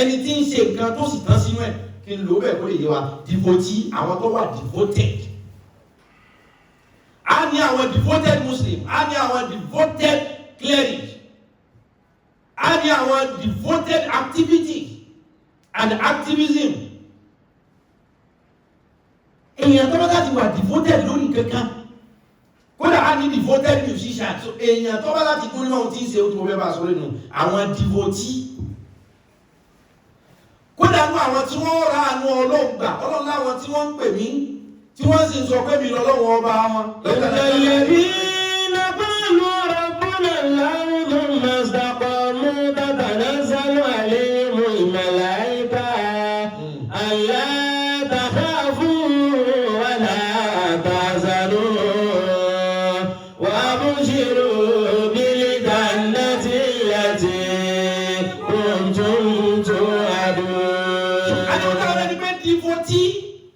ẹni tí ń ṣe nǹkan tó sì tán sínú ẹ̀ kí n lò ó bẹ́ẹ̀ kó lè yé wa devotee àwọn tó wà devoted. A ní àwọn devoted Muslim, a ní àwọn devoted cleric, a ní àwọn devoted activity and activism. Èèyàn tó bá láti wà devoted lórí kankan kódà a ní devoted musician. So èèyàn tó bá láti kún ní ohun tí ń ṣe ó tí mo fẹ́ bá sọ lẹ́nu àwọn devotee. Kódà ní àwọn tí wọ́n ra àánú Ọlọ́run gbà Ọlọ́run láwọn tí wọ́n ń pè mí tí wọ́n sì ń sọ pé mi lọ́lọ́wọ́ ọba wọn. الذين قالوا ربنا الله ثم استقاموا تتنزل عليهم الملائكة ألا تخافوا ولا تحزنوا وأبشروا بالجنة التي كنتم توعدون.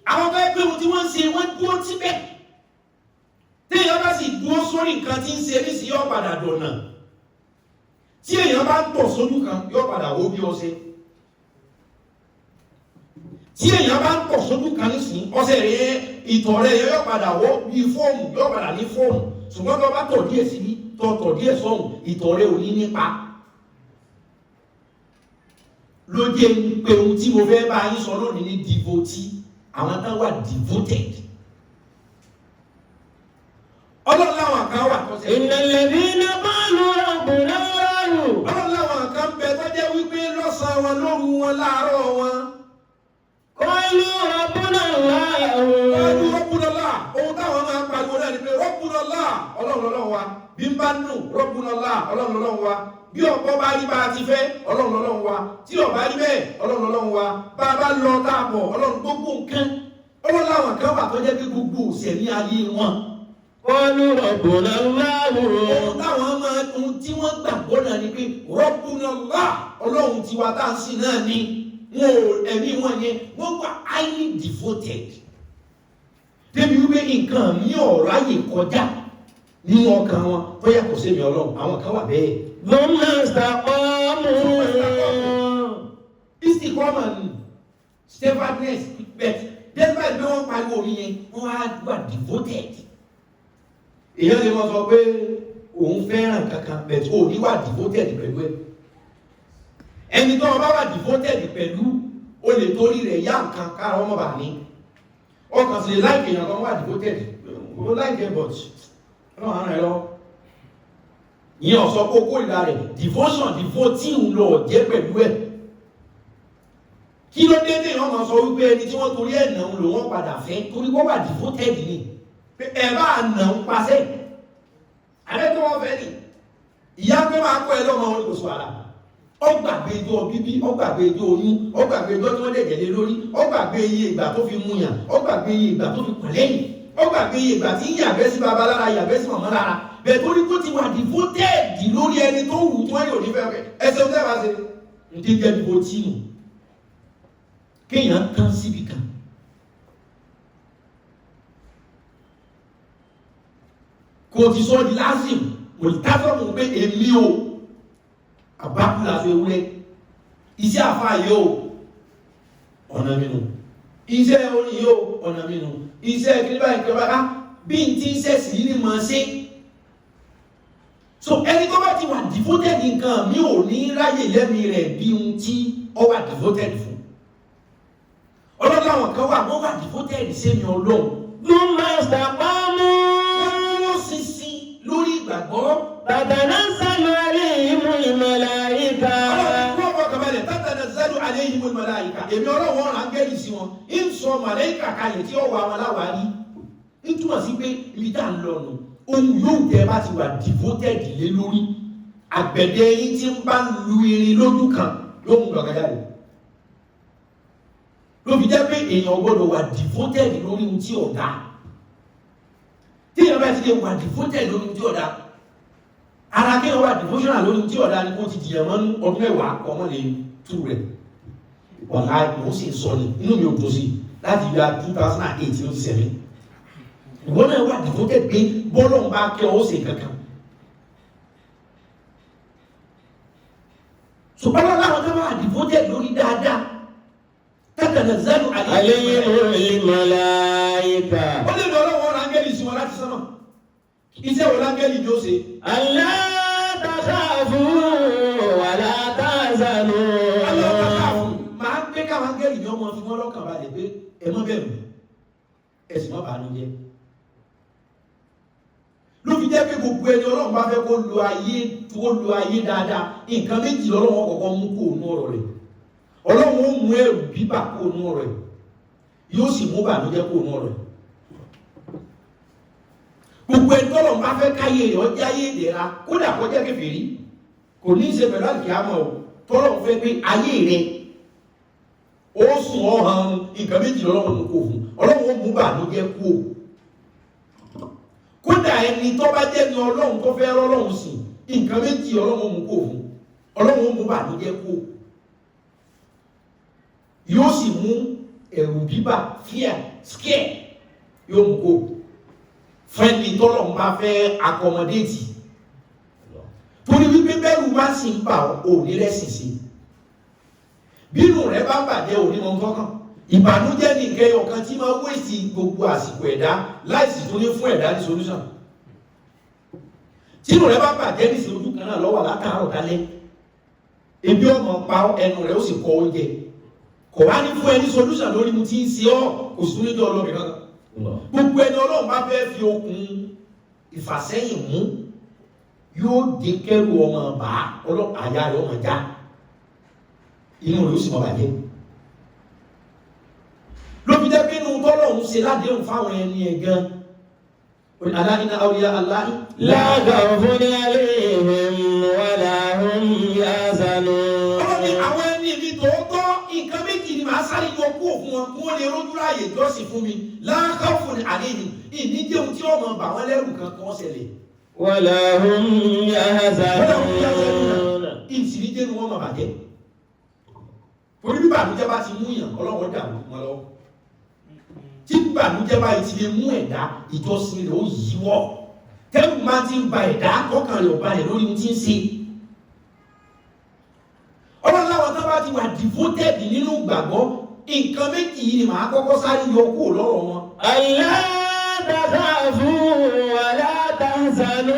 Àwọn bẹ́ẹ̀ pé ohun tí wọ́n ń ṣe wọ́n dúró síbẹ̀. Téèyàn bá sì dúró sórí nǹkan tí ń ṣe nísìnyí yóò padà dọ̀nà. Tí èèyàn bá ń tọ̀ sójú kan yóò padà wó bí ọṣẹ. Tí èèyàn bá ń tọ̀ sójú kan nísìnyí ọṣẹ rẹ̀ ìtọ̀ rẹ̀ yóò padà wó bí fóòmù yóò padà ní fóòmù. Ṣùgbọ́n tó bá tọ̀ díẹ̀ síbí tọ̀ díẹ̀ sọ́hùn ìtọ̀ rẹ̀ ò ní nípa. Ló jẹ́ pé ohun tí mo fẹ́ bá yín sọ lónìí ní devotee. Àwọn tán wà devoted. Ọlọ́run láwọn kan wà tó ṣe. الذين قالوا ربنا الله. Ọlọ́run láwọn kan bẹ tó jẹ́ wípé lọ́sàn-án wọn lóru wọn láàárọ̀ wọn. قالوا ربنا الله. Ọlọ́run Rabbunallah. Ohun táwọn máa ń pariwo náà ni pé Rabbunallah Ọlọ́run lọ́lọ́run wa. Bí n bá nù Rabbunallah Ọlọ́run lọ́lọ́run wa. Bí ọ̀pọ̀ bá rí bá a ti fẹ́ Ọlọ́run lọ́lọ́run wa. Tí ọ̀bá rí bẹ́ẹ̀ Ọlọ́run lọ́lọ́run wa. Bá a bá lọ táàbọ̀ Ọlọ́run gbogbo nǹkan. Ọlọ́run láwọn kan wà tó jẹ́ pé gbogbo òṣèlú ayé wọn. قالوا ربنا الله. Ohun táwọn máa ohun tí wọ́n gbàgbọ́ náà ni pé Rabbunallah Ọlọ́run tiwa tá à ń sìn náà ni wọn ò ẹ̀mí wọn yẹn wọ́n wà highly devoted. Débi wípé nǹkan mi ò ráyè kọjá nínú ọkàn wọn tó yàtọ̀ sí mi Ọlọ́run àwọn kan wà bẹ́ẹ̀. ثم استقاموا. Istiqamah ni steadfastness bet despite bí wọ́n pariwo mi yẹn wọ́n á wà devoted. Èèyàn lè mọ sọ pé òun fẹ́ràn kankan bẹ̀tù ò ní wà devoted pẹ̀lú ẹ̀. Ẹni tó bá wà devoted pẹ̀lú o lè torí rẹ̀ yá nǹkan kára ọmọ bà ní. Ọkàn sì lè láìpẹ́ èèyàn kan wà devoted. Ó láìpẹ́ but ọlọ́run àrùn ẹ̀ lọ. Ìyẹn ọ̀sọ́ kó kórìíra rẹ̀ devotion devotee ń lọ jẹ́ pẹ̀lú ẹ̀. Kí ló dé téèyàn máa sọ wípé ẹni tí wọ́n torí ẹ̀ náà ń lò wọ́n padà fẹ́ torí wọ́n wà devoted ni. Ẹ bá nà ń pasẹ́ àrẹ tó wọ́n fẹ́ ni ìyá pé máa kọ́ ẹ lọ́mọ orí kò sọ ara ọgbàgbé ijó bíbí ọgbàgbé ijó oyún ọgbàgbé ijó tí wọ́n dẹ̀jẹ̀ lé lórí ọgbàgbé iye ìgbà tó fi mú yàn ọgbàgbé iye ìgbà tó fi pọ̀ lẹ́yìn ọgbàgbé iye ìgbà tí yàgbẹ́ sí baba lára yàgbẹ́ sí màmá lára bẹ́ẹ̀ torí kó ti wà devoted lórí ẹni tó wù tí wọ́n yóò ní fẹ́ ẹsẹ̀ tẹ́ wá sí ní ti jẹ́ devotee nù kéèyàn tán síbi kan. Kò ti sọ di lásìm kò ti tásọ̀ mú pé èmi o àbákùlà fẹ́ wúlẹ̀ iṣẹ́ àfáà yóò ọ̀nà mìínú iṣẹ́ orin yóò ọ̀nà mìínú iṣẹ́ kílíbà ìkẹbàká bí n ti ń sẹ́sì yìí ni mọ̀ ṣe. So ẹni tó bá ti wà devoted nǹkan mi ò ní ráyè lẹ́mí rẹ̀ bí n tí ọ wà devoted fún. Ọlọ́run àwọn kan wà wọ́n wà devoted sẹ́mi Ọlọ́run. ثم استقاموا. Lórí ìgbàgbọ́. تتنزل عليهم الملائكة. Ọlọ́run kọ́ kàbálẹ̀ tatanazzalu alayhimul malaika. Èmi Ọlọ́run ọ̀rọ̀ áńgẹ́lì sí wọn. Ń sọ màláìkà kalẹ̀ tí ó wà wọn láwárí. Ń túmọ̀ sí pé ibi tá à ń lọ nù. Ohun yóò tẹ́ bá ti wà devoted lé lórí. Àgbẹ̀dẹ yín tí ń bá lu irin lójú kan yóò mú lọ́gàdá rẹ̀. Ló fi jẹ́ pé èèyàn gbọ́dọ̀ wà devoted lórí ohun tí ọ̀dà. Tí èèyàn bá ti lè wà devoted lórí ohun tí ọ̀dà. Ara kí wọ́n wà devotional lórí ohun tí ọ̀dà ni wọ́n ti jìyàn mọ́ ọdún mẹ́wàá ọmọ lè tú rẹ̀. Ọ̀la mo sì ń sọ ni inú mi ò tó sí láti yọ 2008 ló ti sẹ̀mí. Ìwọ́n náà wà devoted pé bọ́lọ̀ ń bá kẹ́ ọ́ ṣe kankan. Ṣùgbọ́n láwọn tó wà devoted lórí dáadáa. tatanazzalu alayhimul malaika. Ó lè lọ lọ́wọ́ rángẹ́lì sí wọn láti sánmà. Iṣẹ́ wo rángẹ́lì ni ó ṣe? Alla takhafu wa la tahzanu. Allah takhafu. Máa ń gbé káwọn rángẹ́lì ni ọmọ fi wọ́n lọ́kàn balẹ̀ pé ẹ má bẹ̀rù, ẹ sì má bànújẹ́. Ló fi jẹ́ pé gbogbo ẹni Ọlọ́run bá fẹ́ kó lo ayé dáadáa, nǹkan méjì lọ́lọ́wọ́ kọ̀ọ̀kan mú kó nú ọ̀rọ̀ rẹ̀. Ọlọ́run ó mú ẹrù bíbà kó nú ọ̀rọ̀ rẹ̀, yóò sì mú bànújẹ́ kó nú ọ̀rọ̀ rẹ̀. Gbogbo ẹni tọ́lọ́run bá fẹ́ káyé rẹ̀ ọjà ayé ìdẹ̀ra, kódà kọjá kèfèrí, kò ní í ṣe pẹ̀lú àlùkìyámà o. Tọ́lọ́run fẹ́ pé ayé rẹ̀ ó sùn ọ̀hán, nǹkan méjì lọ́lọ́run mú kó fún. Ọlọ́run ó mú bànújẹ́ kó. Kódà ẹni tó bá jẹ́ ni Ọlọ́run tó fẹ́ rọ́lọ́run sìn, nǹkan méjì Ọlọ́run mú kó fún. Ọlọ́run ó mú bànújẹ́ kó. Yóò sì mú ẹ̀rù bíbà, fear, scare, yóò mú kó. Fẹ́ni tọ́lọ́run bá fẹ́ accommodate. Torí wípé bẹ́rù bá sì ń bà ò ní rẹ́sìn sí. Bínú rẹ̀ bá bàjẹ́ ò ní mọ nǹkan. Ìbànújẹ́ ní nǹkan ọ̀kan tí máa wéèsì gbogbo àsìkò ẹ̀dá láìsí tó ní fún ẹ̀dá ní solution. Tínú rẹ̀ bá bàjẹ́ ní ìṣojú kan náà lọ́wọ́ látàárọ̀ dálẹ́. Ebi ọmọ pa ẹnu rẹ̀ ó sì kọ oúnjẹ. Kò wá ní fún ẹni solution lórí mu tí ń ṣe ọ́ kò sí níjọ́ ọlọ́bìnrin kankan. Gbogbo ẹni Ọlọ́run bá fẹ́ fi okùn ìfàsẹ́yìn mú yóò dé kẹ́rù ọmọ bá àyà rẹ̀ ọmọ já. Inú rẹ̀ ó sì mọ bàjẹ́. Ló fi jẹ́ pé inú tọ́lọ́run ṣe ládéhùn fáwọn ẹni ẹ̀ gan. Alā inna awliya Allāhi lā khawfun 'alayhim wa lā hum yahzanūn. Ọlọ́ni àwọn ẹni mi tòótọ́ nǹkan méjì ni màá sáré yọ kú òfin wọn kí wọ́n lè rójú ráàyè jọ́sìn fún mi. Lā khawfun 'alayhim ìníjẹun tí ọmọ bà wọ́n lẹ́rù kankan ṣẹlẹ̀. Wa lā hum yahzanūn. Ìsìníjẹ́ ni wọ́n máa bàjẹ́. Torí bí bànújẹ́ bá ti mú yàn Ọlọ́run dàrú wọn lọ́wọ́. Tí bànújẹ́ bá ti lè mú ẹ̀dá ìjọsìn rẹ̀ ó yíwọ́. Tẹ́lú máa ti ń ba ẹ̀dá kọ́kàn rẹ̀ ọ̀ba rẹ̀ lórí ohun tí ń ṣe. Ọlọ́run láwọn tó bá ti wà devoted nínú ìgbàgbọ́, nǹkan méjì yìí ni màá kọ́kọ́ sáré yọ kúrò lọ́rọ̀ wọn. Allā takhāfū wa lā tahzanū.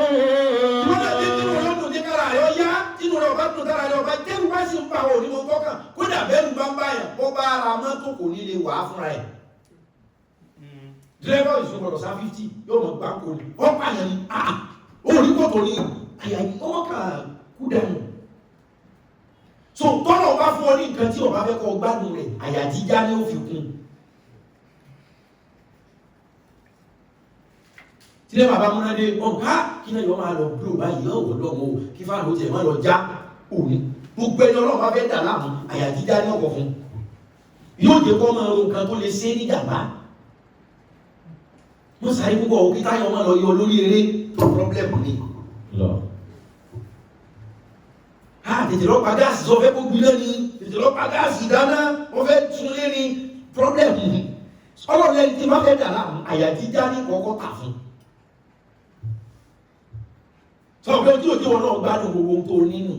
Lọ́dọ̀ tí nínú rẹ̀ dùn ní kára rẹ̀ ọ̀yá, nínú rẹ̀ ọba dùn kára rẹ̀ ọba, tẹ́lú bá sì ń pa òní mọ́ kọ́kàn, kódà bẹ́ẹ̀rù bá ń bá yàn, bọ́ bá ara mọ́tò kò ní lè wà á fúnra ẹ̀. Dírẹ́bà ìṣòro sá 50 yóò mọ̀ gbá kò ní. Wọ́n pààyàn ní orí kòtò ní àyà ọwọ́ kà kú dànù. So tọ́lọ̀ bá fún ọ ní nǹkan tí ọba fẹ́ kọ́ gbádùn rẹ̀, àyà jíjá ni ó fi kún. Tí lè bàbá múnádé ọ̀gá kí náà yọ máa lọ bí ò báyìí ọ̀wọ̀ lọ́wọ́ kí fáànù ó tiẹ̀ má lọ já òní. Gbogbo ẹni Ọlọ́run bá fẹ́ dà láàmú àyà jíjá ní ọkọ̀ fún. Yóò jẹ́ kó máa ro nǹkan tó lè ṣe ní jàmbá. Wọ́n sáré púpọ̀ òkè táyọ̀ máa lọ yọ lórí eré tó pọ́blẹ́mù ni. Tètè lọ pa gáàsì sọ fẹ́ kó gbilé ni, tètè lọ pa gáàsì dáná, wọ́n fẹ́ túnlé ni, pọ́blẹ́mù ni. Ọlọ́run ẹni tí wọ́n fẹ́ dà láàmú àyà jíjá ní kọ́kọ́ kà fún. Sọ pé ojú òjò wọn náà gbádùn gbogbo ohun tó nínú.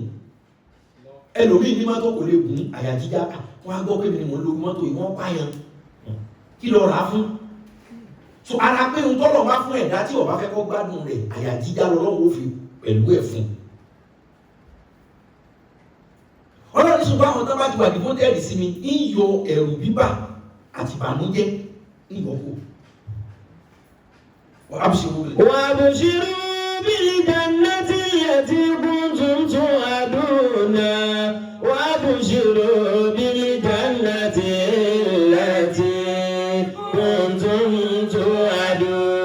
Ẹlòmíì ní mọ́tò kò lè gùn àyà jíjá, wọ́n á gbọ́ pé mi ni mò ń lo mọ́tò yìí, wọ́n pààyàn. Kí lọ rà á fún? So ara pé ohun tọ́lọ̀ bá fún ẹ̀dá tí ọba fẹ́ kọ́ gbádùn rẹ̀ àyà jíjá lọ́wọ́ ó fi pẹ̀lú ẹ̀ fún. Ọlọ́run ṣùgbọ́n àwọn tó bá ti wà devoted sí mi ń yọ ẹ̀rù bíbà àti ìbànújẹ́ ń yọ kó. وأبشروا بالجنة التي كنتم توعدون وأبشروا بالجنة التي كنتم توعدون.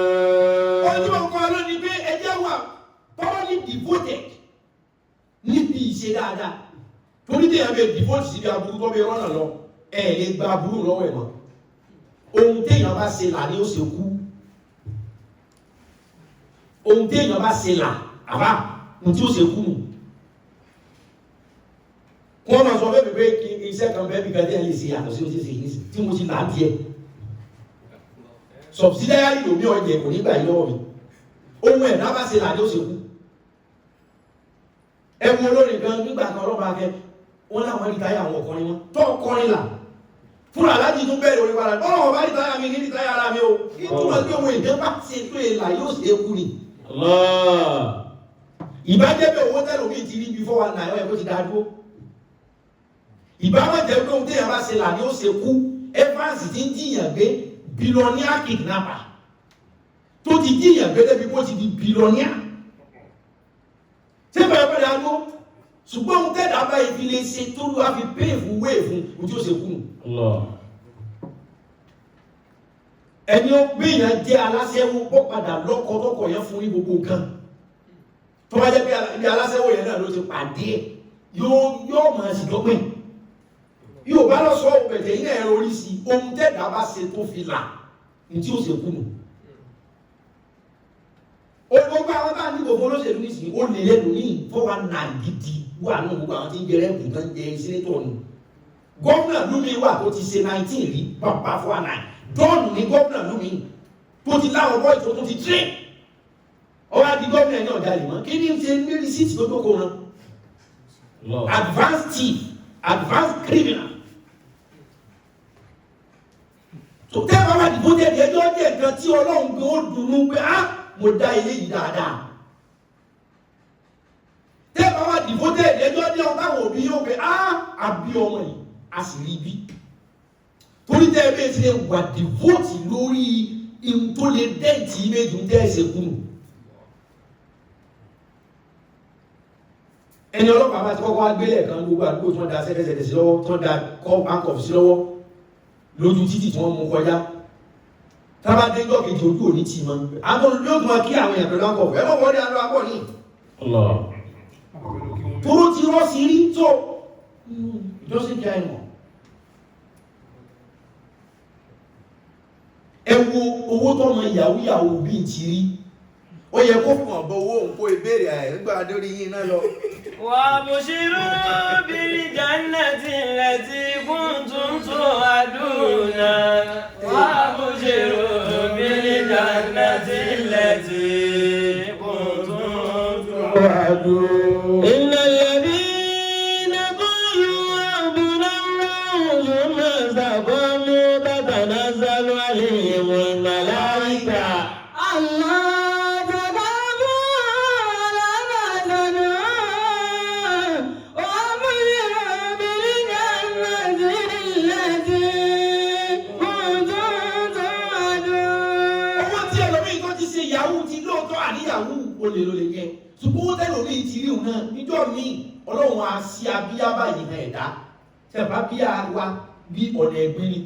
Ọjọ́ ọkọ̀ ọlọ́run ni pé ẹjẹ́ wà thoroughly devoted níbi ìṣe dáadáa. Torí tí èèyàn bẹ devote sí ibi aburú tó bẹ rọ́nà lọ, ẹ̀ lè gba aburú lọ́wọ́ ẹ̀ mọ́. Ohun téèyàn bá ṣe là ní ó ṣe kú. Ohun téèyàn bá ṣe là àbá ohun tí ó ṣe kú nù. Wọ́n máa sọ bẹ́ẹ̀ pé kí iṣẹ́ kan bẹ́ẹ̀ bí gàdé ẹ̀ lè ṣe yàtọ̀ sí ó ṣe ṣe yìí tí mo ti là á díẹ̀. Subsidiary lomi ọ̀jẹ̀ kò ní gbà yí lọ́wọ́ mi. Ohun ẹ̀dá bá ṣe là ní ó ṣe kú. Ẹ̀wọ̀n olórin kan nígbà kan ọlọ́ba akẹ́ wọ́n láwọn rí táyà àwọn ọkùnrin wọn tó ọkùnrin là fúnra aláàjì tún bẹ̀rẹ̀ orí padà bọ́lọ̀ bá rí táyà mi ní táyà ara mi o ìtumọ̀ pé ohun ìjọba ṣe tó èlà yóò ṣe kú ni. ìbájẹ́ pé owó tẹ́lẹ̀ omi ti rí bí 419 ẹ̀ kó ti dá dúró. ìbámọ̀ jẹ́ pé ohun téèyàn bá ṣe là ni ó ṣe kú. Evans ti ń jiyàn gbé billionaire kidnapper tó ti jiyàn gbé débi kó ti di billionaire. ṣé bẹ́ẹ̀ bẹ́ẹ̀ dá dúró ṣùgbọ́n ohun tẹ́lẹ̀ abá ibi lè ṣe tó lọ́wọ́ fi pay fún wéè fún ojú ó ṣe kú. ẹni ó gbé yẹn jẹ́ aláṣẹ́wó bọ́ padà lọ́kọ̀ọ́kọ̀ yẹn fún ní gbogbo nǹkan tó bá jẹ́ pé ibi aláṣẹ́wó yẹn náà ló ti pàdé yóò mọ̀ sí dọ́gbìn yóò bá lọ sọ òpètè yìí náà ẹ̀rọ orí sí ohun tẹ́ẹ̀dá bá ṣe tó fi là ní tí ó ṣe kú nù. gbogbo àwọn bá ní gbogbo olóṣèlú nísìnyí ó lè lẹ́nu ní 419 gidi wà nù gbogbo àwọn tí ń jẹ rẹ́pù tán jẹ sínétọ̀ nù. gómìnà lómi wà tó ti ṣe 19 rí bàbá 419 dọ́ọ̀nù ní gómìnà lómi tó ti láwọn bọ́ ìtò tó ti tré ọwọ́ àti gómìnà ní ọ̀dà lè mọ́ kí ní ṣe ní rìsíìtì tó tókò rán advanced thief advanced criminal. tó tẹ́ bá wà dìbò jẹ́ ẹjọ́ jẹ́ nǹkan tí ọlọ́run gbé ó dùnú pé á mo dá ilé yìí dáadáa. tẹ́ bá wà dìbò jẹ́ ẹjọ́ jẹ́ ọ̀táwọn òbí yóò pé á àbí ọmọ yìí a sì rí bí. torí tẹ́ ẹ bẹ́ẹ̀ ti lè wà dìvóòtì lórí ihun tó lè dẹ́ẹ̀tì méjì ń tẹ́ ẹ̀sẹ̀ kùnú. ẹni ọlọ́pàá bá ti kọ́kọ́ wá gbélé kan gbogbo àdúgbò tí wọ́n da sẹ́kẹsẹ̀kẹ̀ sí lọ́wọ́ tí wọ́n da kọ́ báńkọ̀f sí lọ́wọ́ lójú títì tí wọ́n mú kọjá tábà dé jọ́ kejì ojú òní tì mọ́ àwọn yóò tún wá kí àwọn èèyàn pẹ̀lú báńkọ̀f ẹ mọ̀ wọ́n ní alọ́ akọ́ ní. tóró ti rọ́ sí rí tó ìjọsìn kí á ẹ̀ mọ̀. ẹ wo owó tọmọ yahoo yahoo bíi ti rí ó yẹ kó fún ọ̀bọ owó òun kó ìbéèrè ààrẹ nígbà lórí yín náà lọ. wà bó ṣe rú bíi jannati lati kuntum tu'aduna. wà bó ṣe rú bíi jannati lati kuntum tu'aduna. innal ladhina qalu rabbuna Allahu thumma istaqamu tatanazzalu alayhimul malaika. olè ló lè yẹ ṣùgbọ́n ó tẹ́lẹ̀ omi ti rí òun náà níjọ́ mi ọlọ́run á sí abíyá báyìí náà ẹ̀dá tẹ̀bá bíyá wa bí ọ̀nà ẹ̀gbin ni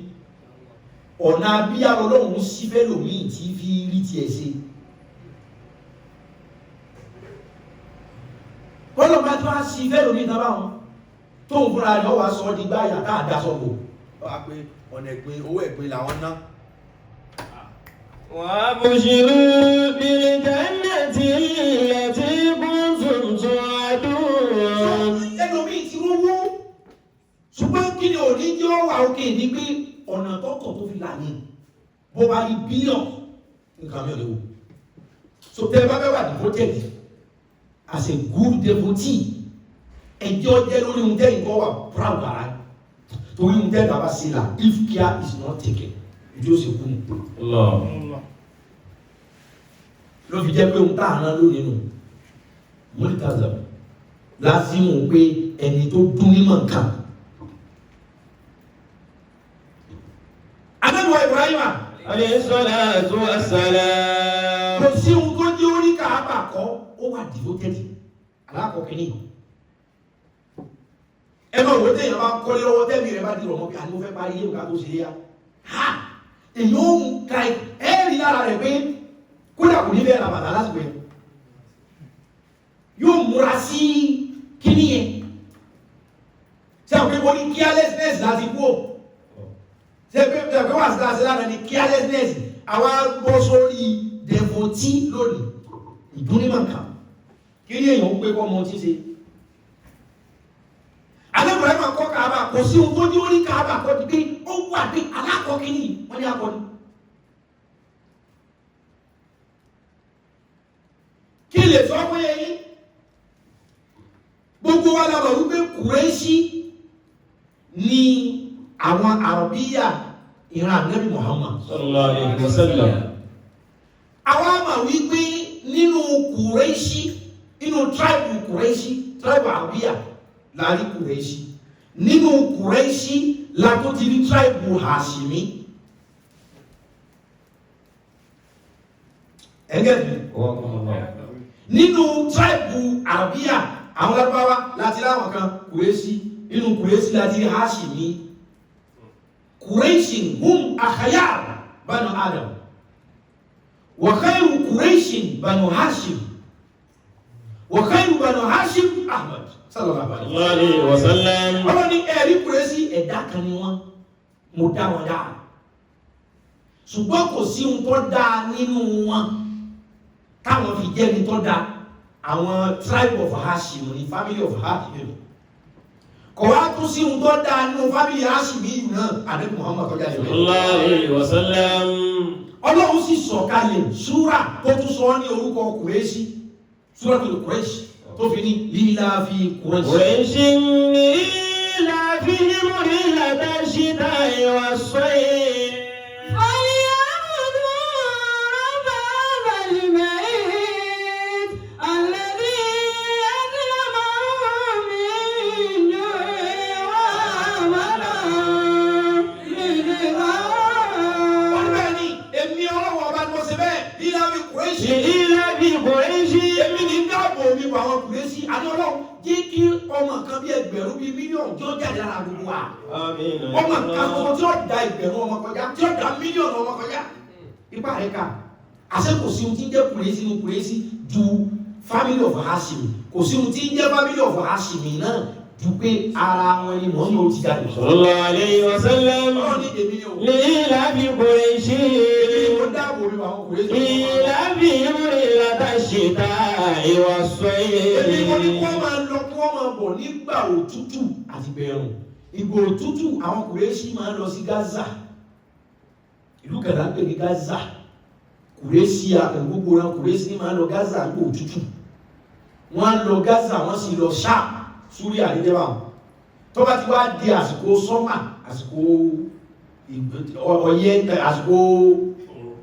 ọ̀nà abíyá ọlọ́run sí fẹ́ lòmíì tí fi rí tiẹ̀ ṣe. kọ́lọ̀ bá tó á sí fẹ́ lòmíì náà báwọn tó ń fúnra rẹ̀ wá sọ ọ́ di gbáyà ká àdá sọ̀bọ̀ wọ́n á pé ọ̀nà ẹ̀gbin owó ẹ̀gbin làwọn ná. وابشروا بالجنة التي كنتم توعدون. ẹlòmíì tí wọ́n wó ṣùgbọ́n kí ni òní jẹ́ ọ̀wà òkè ní pé ọ̀nà tọ́tọ̀ tó fi là ní bó bá rí bílíọ̀nù nǹkan mi ò léwu. so tẹ́ ẹ bá fẹ́ wà devoted as a good devotee ẹjọ́ jẹ́ lórí ohun tẹ́ nǹkan wà proud ara torí ohun tẹ́ bàbá sí là if care is not taken ìjọ sì kú mu. ló fi jẹ́ pé ohun tá à ń rán lónìí nù múlítàzà lásìmù pé ẹni tó dún nímọ̀ nǹkan. Ànábì Ibrahima alayhi salatu wassalam. kò sí ohun tó jẹ́ orí Káàbà kọ́ ó wà devoted alákọ̀ọ́kẹ́ni. ẹ máa wò ó téèyàn bá kọ́lé lọ́wọ́ tẹ́mi rẹ̀ bá di ọmọ bí àníwọ́ fẹ́ parí yé òkà tó ṣe é yá. èyí ó ń ka ẹ̀rí lára rẹ̀ pé kódà kò ní bẹ́ẹ̀ ra bàtà lásìkò yẹn yóò múra sí kíní yẹn ṣe àwọn pépé ní carelessness láti kú ò ṣe pé wà sí láti lára ní carelessness àwa bọ́ sórí devotee lónìí ìdúnímọ̀ká kíní èèyàn ń pé kọ́ ọmọ tí ṣe alẹ́kùnrin ẹ̀ máa kọ́ Káàbà kò sí ohun tó ní orí Káàbà kọ́ ti pé ó wà pé alákọ̀ọ́kíní wọ́n ní akọni. kí lè sọ fún yẹn gbogbo wa la mọ̀ wípé Kùrẹ́ṣì ni àwọn Arabiya ìran Nabi Muhammad sallallahu alaihi wasallam. àwọn àmà wípé nínú Kùrẹ́ṣì nínú tribe Kùrẹ́ṣì tribe Arabiya láàrin Kùrẹ́ṣì nínú Kùrẹ́ṣì látó ti ní tribe Hashimi ẹgẹ́ bí nínú tribe Arabiya àwọn Lárúbáwá láti láwọn kan Kùrẹ́ṣì nínú Kùrẹ́ṣì láti rí Hashimi Quraishin hum akhyar banu Adam wa khayru Quraishin banu Hashim wa khayru banu Hashim Ahmad sallallahu alaihi wasallam. Ọlọ́run ní ẹ̀rí Quraishi ẹ̀dá kan ni wọ́n mo dá wọn dá ṣùgbọ́n kò sí ohun tó dáa nínú wọn táwọn fi jẹ́ ní tó dáa àwọn tribe of Hashim ní family of Hashim kò wá tún sí ohun tó dáa nínú family Hashim yìí náà àdébù Muhammad tó jáde sallallahu alaihi wasallam. Ọlọ́run sì sọ̀kalẹ̀ súrà tó tún sọ ní orúkọ Quraishi súrà tó lè Quraishi tó fi ní lílá fi Quraishi. Quraishi lílá fi ní mú lílá bá ṣíta ìwà sọ́yẹ́. Àwọn Kùrẹ́ṣì adọ́lọ́ jẹ́ kí ọmọ kan bí ẹgbẹ̀rún bí mílíọ̀nù tí ó jáde lára gbogbo wa. Ọmọ kan tó tí ó da ẹgbẹ̀rún ọmọ kọjá tí ó da mílíọ̀nù ọmọ kọjá. Ipa rẹ̀ ká àṣẹ kò sí ohun tí ń jẹ́ Kùrẹ́ṣì ní Kùrẹ́ṣì ju family of Hashim kò sí ohun tí ń jẹ́ family of Hashim náà ju pé ara wọn ni mọ̀ ní o ti jáde. sallallahu alaihi wasallam. Ọlọ́run ní èmi ni o. lílá fi Quraishi. Èmi mo dáàbò mi àwọn Kùrẹ́ṣì. lílá fi lílá bá ṣíta ìwà sọ́yẹ́. Èmi mo ní kó máa lọ kí wọ́n máa bọ̀ nígbà òtútù àti bẹ̀rùn. Ìgbà òtútù àwọn Kùrẹ́ṣì máa ń lọ sí Gaza. Ìlú kan là ń pè ní Gaza. Kùrẹ́ṣì gbogbo ran Kùrẹ́ṣì máa ń lọ Gaza nígbà òtútù. Wọ́n á lọ Gaza wọ́n sì lọ Ṣáà súrí àdéjẹ́bà wọn. Tó bá ti wá di àsìkò sọ́mà àsìkò ọyẹ́ àsìkò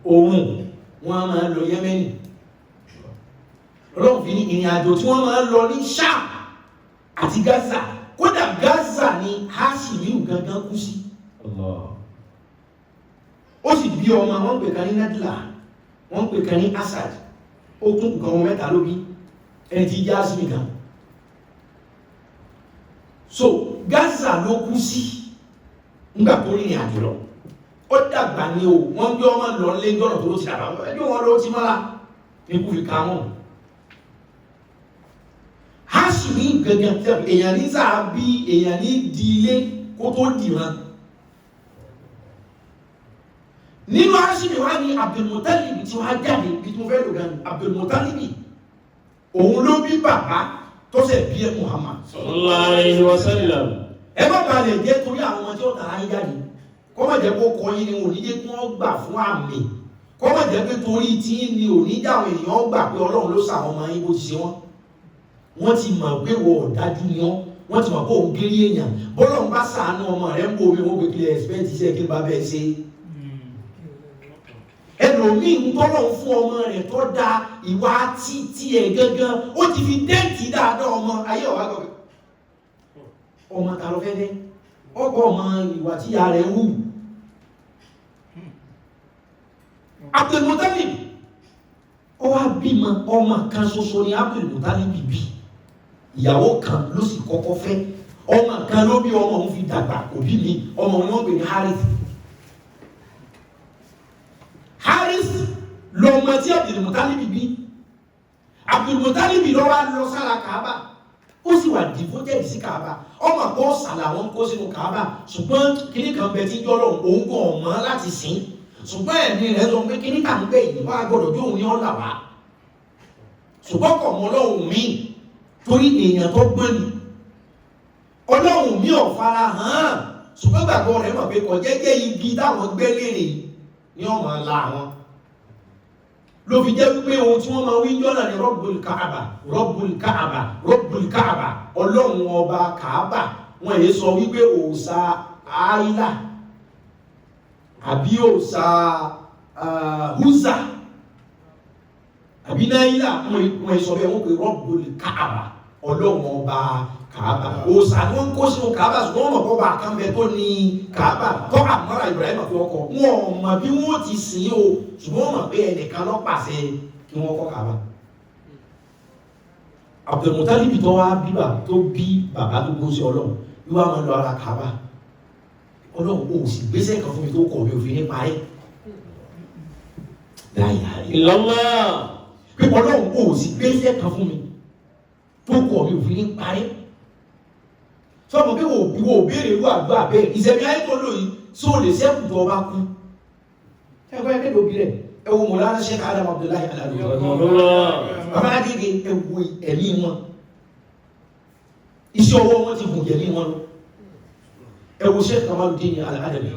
oòrùn wọ́n á máa lọ Yẹ́mẹ́nì. Ọlọ́run fi ní ìrìn àjò tí wọ́n máa ń lọ ní Ṣáà àti Gaza kódà Gaza ni Hashimiu gangan kú sí. Ó sì bí ọmọ wọn pè kan ní Nadla wọn pè kan ní Asad ó tún nǹkan ọmọ mẹ́ta ló bí ẹni tí jẹ́ Hashimi kan. So Gaza ló kú sí nígbà tó rìnrìn àjò lọ ó dàgbà ní o wọ́n bí ọmọ lọ lé gbọ́nà tó ti dàgbà ẹjọ́ wọn ló ti mọ́ra ní kú fi ká wọn. Hashimi gangan tẹ́ èèyàn ní sáà bí èèyàn ní di ilé kó tó dìran. Nínú Hashimi wá ní Abdulmutalibi tí wọ́n jáde bí tí mo fẹ́ lò gan Abdulmutalibi òun ló bí bàbá tó ṣe bí ẹ Muhammad sallallahu alaihi wasallam. ẹ má ba lè jẹ́ torí àwọn ọmọ tí ó tàrà ń jáde kọ́ má jẹ́ kó kọ́ yín ni òní jẹ́ kí wọ́n gbà fún àmì kọ́ má jẹ́ pé torí tí ni òní jáwọn èèyàn gbà pé Ọlọ́run ló sàwọn ọmọ yín bó ti ṣe wọ́n ti mọ̀ pé wọ́n ọ̀dájú ni wọ́n ti mọ̀ pé òun kéré èèyàn bọ́lọ́run bá ṣàánú ọmọ rẹ̀ ń bo omi wọ́n gbé kílẹ̀ ẹ̀sìpẹ́ǹtì iṣẹ́ kí n bá bẹ́ẹ̀ ṣe. Ẹlòmíì ń tọ́lọ̀ fún ọmọ rẹ̀ tó da ìwà títí ẹ̀ gángan ó ti fi dẹ́ǹtì dáadáa ọmọ ayé ọ̀wá gọ̀gọ̀. Ọmọ ta ló fẹ́ dé ọkọ̀ ọmọ ìwà tí ìyá rẹ̀ wù. Abdulmutalib ó wá bímọ ọmọ kan ṣoṣo ní Abdulmutalib bí ìyàwó kan ló sì kọ́kọ́ fẹ́ ọmọ kan ló bí ọmọ òun fi dàgbà òbí mi ọmọ òun wọ́n pè ní Harith. Harith lọ́mọ tí Abdulmutalib bí Abdulmutalib ló wá lọ sára Kaaba ó sì wà devoted sí Kaaba ọmọ kọ́ sàlà wọn kó sínú Kaaba ṣùgbọ́n kíní kan bẹ tí jọ́lọ̀ òun kò mọ́ láti sìn ṣùgbọ́n ẹ̀mí rẹ̀ sọ pé kíní kà ń gbé yìí wá gbọ́dọ̀ jó òun ní ọ̀là wá ṣùgbọ́n kọ̀ mọ́ Ọlọ́run mi torí èèyàn tó gbọ́n ni Ọlọ́run mi ò fara hàn ṣùgbọ́n gbàgbọ́ rẹ̀ mọ̀ pé kò jẹ́jẹ́ igi táwọn gbé léèrè ní ọmọ ńlá wọn ló fi jẹ́ wípé ohun tí wọ́n máa wí jọ́nà ní Rabbul Kaaba Rabbul Kaaba Rabbul Kaaba Ọlọ́run ọba Kaaba wọ́n èyí sọ wípé òòṣà àìlà àbí òòṣà húzà àbí náírà wọ́n sọ bẹ́ẹ̀ wọ́n pe Rabbul Kaaba ọlọ́run ọba Kaaba òòṣà ni wọ́n kó sínú Kaaba ṣùgbọ́n wọ́n mọ̀ bá kan bẹ tó ní Kaaba tó àmọ́ra Ibrahim àti ọkọ̀ wọn mọ̀ bí wọ́n ti sìn o ṣùgbọ́n wọ́n mọ̀ pé ẹnìkan ló pàṣẹ kí wọ́n kọ́ Kaaba. Abdulmutalib tó wá tó bí bàbá tó gbó sí ọlọ́run yóò wá máa lọ ara Kaaba ọlọ́run kò sì gbéṣẹ́ kan fún mi tó kọ̀ mi òfin nípa ẹ̀ láyà ìlọ́mọ́ pé ọlọ́run kò sì gbéṣẹ́ kan fún mi tó kọ̀ mi òfin nípa ẹ̀ sọ́mọ pé wò béèrè irú àgbà bẹ́ẹ̀ ìṣẹ̀mí ayé tó lóyìn tí ó lè ṣẹ́kù tó ọba kú ẹgbẹ́ ẹgbẹ́ òbí rẹ̀ ẹwọ Mọ̀lánà Sheikh Adam Abdullahi Alawi bàbá Agége ẹwọ ẹ̀mí wọn iṣẹ́ ọwọ́ wọn ti gùn jẹ̀mí wọn lọ ẹwọ Sheikh Kamaluddin Al-Adabi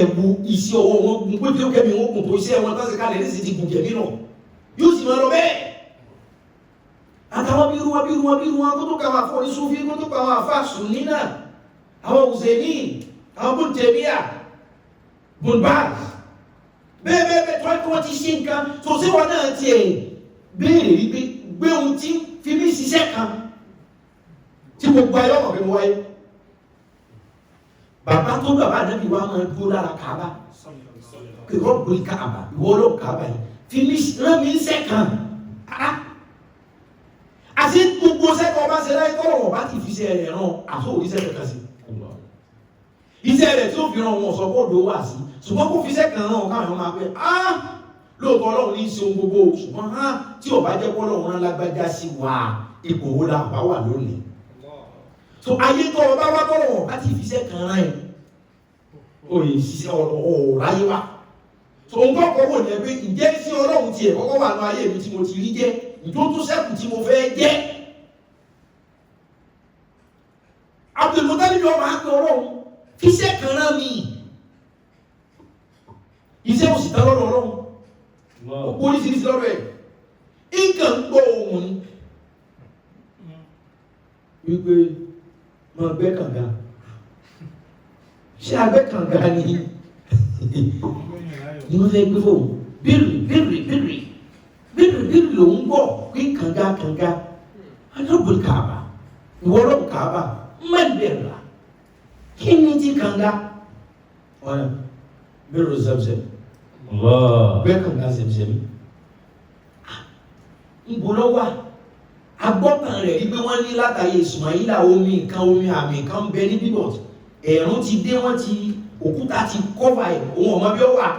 ẹwọ iṣẹ́ ọwọ́ wọn gùn pé tí ó kẹ́mi wọn gùn tó iṣẹ́ wọn tásí kalẹ̀ ní sì ti gùn jẹ̀mí náà yóò sì máa lọ bẹ́ẹ̀ àtàwọn bírú wọn kó tó kàwà fọ́ ní Sufi kó tó kàwà fà Sunni náà àwọn Uzaimi àwọn Ibn Taymiyyah Ibn Baz bẹ́ẹ̀ tó wọ́n ti ṣe nǹkan tó sí wọn náà ti ẹ̀ béèrè wípé gbé ohun tí fi mí ṣiṣẹ́ kan tí gbogbo ayé ọmọ bí mo wáyé bàbá tó bàbá ànábì wa máa dúró lára Kaaba pé Rabbul Kaaba ìwọ ló Kaaba yìí fi mí rán mi ṣiṣẹ́ kan àti gbogbo sẹ́kọ̀ọ́ ọba ṣe láyé tọ́rọ̀ wọ̀ bá ti fi ṣe ẹ̀rẹ̀ ràn àtó òrìṣẹ́ kankan sí iṣẹ́ rẹ̀ tí ó fi ràn wọn sọ kó dò wá sí ṣùgbọ́n kó fi sẹ́kàn ràn káwọn máa pẹ́ lóòótọ́ Ọlọ́run ní í ṣe ohun gbogbo ṣùgbọ́n tí ò bá jẹ́ pé Ọlọ́run rán lágbájá sí wa ipò wo la bá wà lónìí so ayé tó ọba wá tọ́rọ̀ wọ̀ bá ti fi sẹ́kàn ràn ẹ̀ òye ṣiṣẹ́ ọ̀ráyé wa so nǹkan kọ́ wò ní ẹgbẹ́ ǹjẹ́ sí Ọlọ́run tiẹ̀ kọ́kọ́ wà ní ayé mi tí mo ti rí jẹ́ ìjó tó sẹ́kù tí mo fẹ́ jẹ́ Abdulmutalib ọmọ akẹ́ Ọlọ́run fi sẹ́kàn rán mi iṣẹ́ òsì tán lọ́dọ̀ Ọlọ́run ó oríṣiríṣi lọ́dọ̀ ẹ̀ nǹkan gbọ́ ohun wípé máa gbẹ́ kànga ṣé agbẹ́ kànga ni wọ́n fẹ́ gbé fóun bírì lòun gbọ́ pé kànga Rabbul Kaaba ìwọ Rabbul Kaaba mẹ́lẹ̀ra kí ni ti kànga ọ̀nà bírì Zamzam bẹ́ẹ̀ kànga Zamzam ngbọ́lọ́wà agbọ́kàn rẹ̀ wípé wọ́n ní látàyè Ismaila omi àmì kan bẹ ní bíbọ̀ ẹ̀rùn ti dé wọ́n ti òkúta ti kọ́fà ẹ̀ òun ọmọ bí ó wà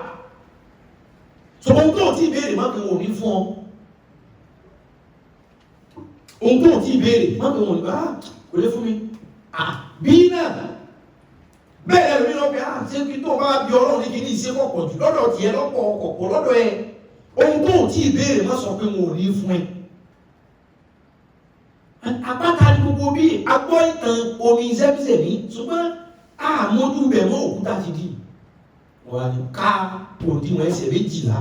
so ohun tó ti béèrè má pé wọn ò ní fún ọ ohun tó ti béèrè má pé wọn ò ní kò lè fún mi bí náà bẹ́ẹ̀ lórí lọ́pẹ́ ṣé kí tó bá bí Ọlọ́run ní kí ní ìṣe pọ̀pọ̀ jù lọ́dọ̀ tiẹ̀ lọ́pọ̀ ọkọ̀ lọ́dọ̀ ẹ ohun tó ti béèrè má sọ pé wọn ò ní fún ẹ àpáta ní gbogbo bí agbọ́ ìtàn omi zẹ́bízẹ̀mí ṣùgbọ́n àmójú bẹ̀ mọ́ òkúta ti di wọ́n á ní ká òdiwọ̀n ẹsẹ̀ 12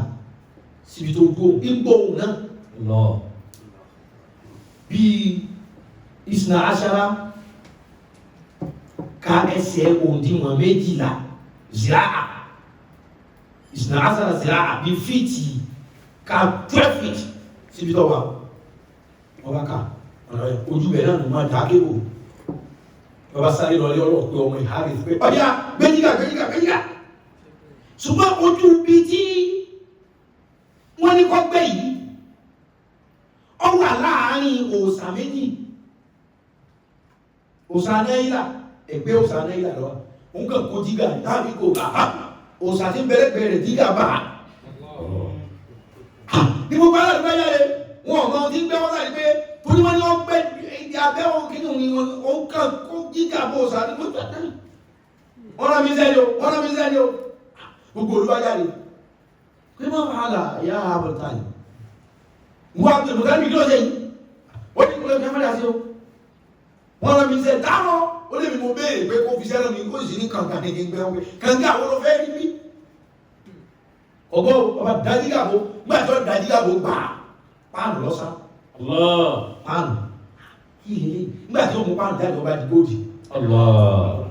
síbi tó gbó ìgbóhùn náà lọ bí ìsìnà aṣára ká ẹsẹ̀ òdiwọ̀n 12 zira'a ìsìnà aṣára zira'a bí fíìtì ká 12 feet síbi tó wà wọ́n bá ká ojú bẹ̀ náà ló máa dá kébò bàbá sáré lọ lé ọlọ́ pé ọmọ ìhárì pé ọjà gbẹ́jígà ṣùgbọ́n ojú bí tí wọ́n ní kọ́ gbẹ́ yìí ọ wà láàárín òòsà méjì òòsà náírà ẹgbẹ́ òòsà náírà lọ òun kàn kó jígà tàbí kò bá òòsà tí bẹ̀rẹ̀ jígà bá ní gbogbo aláàdúgbà yára wọn ọ̀gá tí ń gbẹ́ wọ́n láti pé torí wọ́n ní wọ́n gbẹ́ abẹ́wọ̀n kí ní òun kàn kó jígà bó òòsà ní gbogbo àtàrí wọ́n rán mi sẹ́ni o gbogbo olúwájáde pé máa wà hálà yá àbọ̀tà yìí wọ́n á pẹ̀lú káàkiri kí ló ṣe yìí ó ní kúrò kẹfẹ́dà sí o wọ́n rán mi sẹ́ dáhọ́ ó lè mi mo béèrè pé kó fi sẹ́rọ mi kó sì ní kàǹkà ní gbẹ́ wọn pé kàǹkà àwọn olófẹ́ rí bí ọgọ́ ọba dájígàbó gbàtọ́ dájígàbó gbà páànù lọ́sà páànù kí ilé nígbà tí ó mú páànù jáde ọba di góòdì Allah.